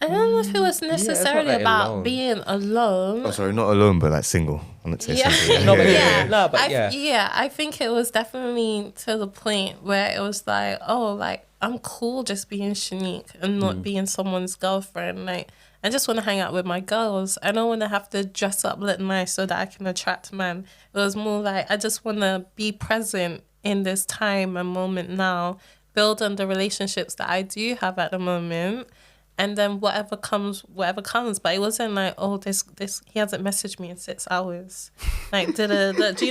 I don't know if it was necessarily like about alone. being alone. Oh, sorry, not alone, but like single. I'm not saying Yeah. single. No, but I think it was definitely to the point where it was like, oh, like, I'm cool just being Shanique and not being someone's girlfriend. Like, I just want to hang out with my girls. I don't want to have to dress up, look nice so that I can attract men. It was more like, I just want to be present in this time and moment now, build on the relationships that I do have at the moment. And then whatever comes. But it wasn't like, oh, this he hasn't messaged me in 6 hours. Like, do you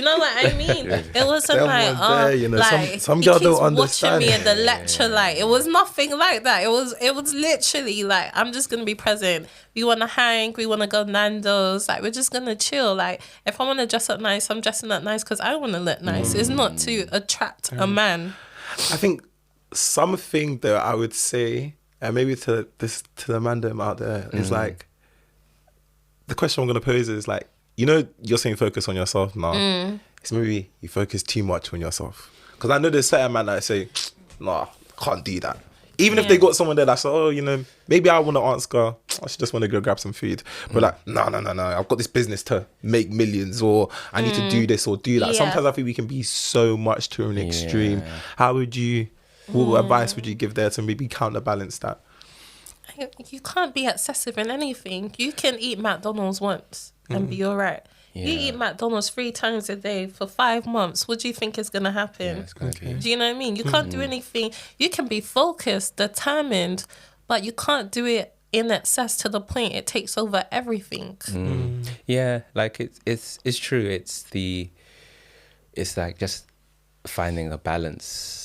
know what I mean? It wasn't Them like, ones oh, there, you know, like, some he girl keeps don't watching understand. me in the lecture. Like, it was nothing like that. It was literally like, I'm just gonna be present. We wanna hang. We wanna go Nando's. Like, we're just gonna chill. Like, if I wanna dress up nice, I'm dressing up nice because I wanna look nice. It's not to attract a man. I think something that I would say, and maybe to the mandem out there, is like, the question I'm gonna pose is like, you know, you're saying focus on yourself now. It's maybe you focus too much on yourself. Because I know there's certain men that say, nah, can't do that. Even if they got someone there that's like, oh, you know, maybe I want to ask her, I should just want to go grab some food. But like, no, I've got this business to make millions, or I need to do this or do that. Yeah. Sometimes I think we can be so much to an extreme. How would you, what advice would you give there to maybe counterbalance that? You can't be excessive in anything. You can eat McDonald's once and be all right. Yeah. You eat McDonald's 3 times a day for 5 months. What do you think is going to happen? It's gonna be. Do you know what I mean? You can't do anything. You can be focused, determined, but you can't do it in excess to the point it takes over everything. Yeah, like it's true. It's like just finding a balance.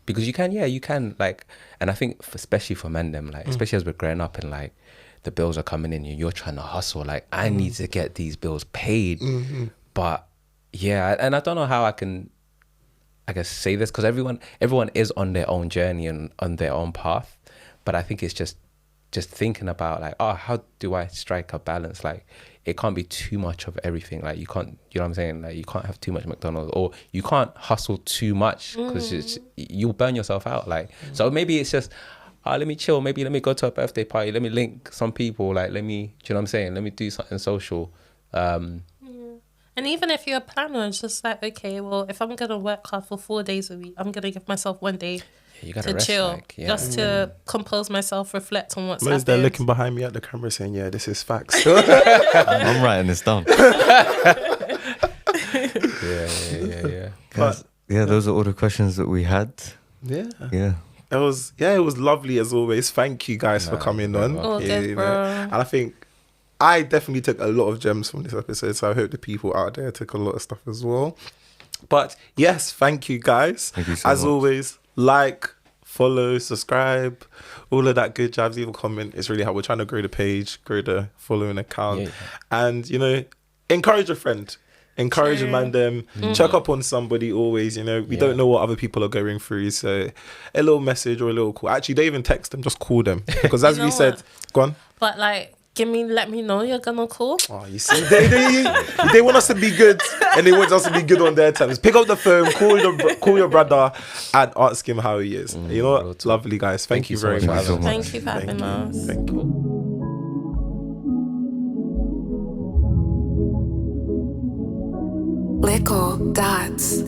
Because you can like, and I think especially for men, them, like, especially as we're growing up and like the bills are coming in, you're trying to hustle. Like, I need to get these bills paid. But yeah, and I don't know how I can, I guess, say this, because everyone is on their own journey and on their own path. But I think it's just thinking about like, oh, how do I strike a balance? Like, it can't be too much of everything. Like, you can't, you know what I'm saying? Like, you can't have too much McDonald's, or you can't hustle too much because you'll burn yourself out. Like, so maybe it's just, let me chill. Maybe let me go to a birthday party. Let me link some people. Like, let me, do you know what I'm saying? Let me do something social. And even if you're a planner, it's just like, okay, well, if I'm going to work hard for 4 days a week, I'm going to give myself 1 day You gotta to rest, chill, like, yeah. just to compose myself, reflect on what's Man's there happened. looking behind me at the camera saying, yeah, this is facts. I'm writing this down. Yeah. But Yeah, those are all the questions that we had. yeah. Yeah. It was lovely as always. Thank you guys for coming on. Oh, good, bro. And I think I definitely took a lot of gems from this episode, so I hope the people out there took a lot of stuff as well. But yes, thank you guys. Thank you so as much. always, like, follow, subscribe, all of that good jabs, leave a comment. It's really how we're trying to grow the page, grow the following account. Yeah. And, you know, encourage a friend. Encourage a man them, check up on somebody always, you know. We don't know what other people are going through, so a little message or a little call. Actually, don't even text them, just call them. Because as You we know said, what? go on. But like, let me know you're gonna call. Oh, you see, they want us to be good, and they want us to be good on their terms. Pick up the phone, call your brother, and ask him how he is. You know real what? talk. Lovely guys. Thank you so very much for much. having us. Thank you for having us. Thank you. Little dots.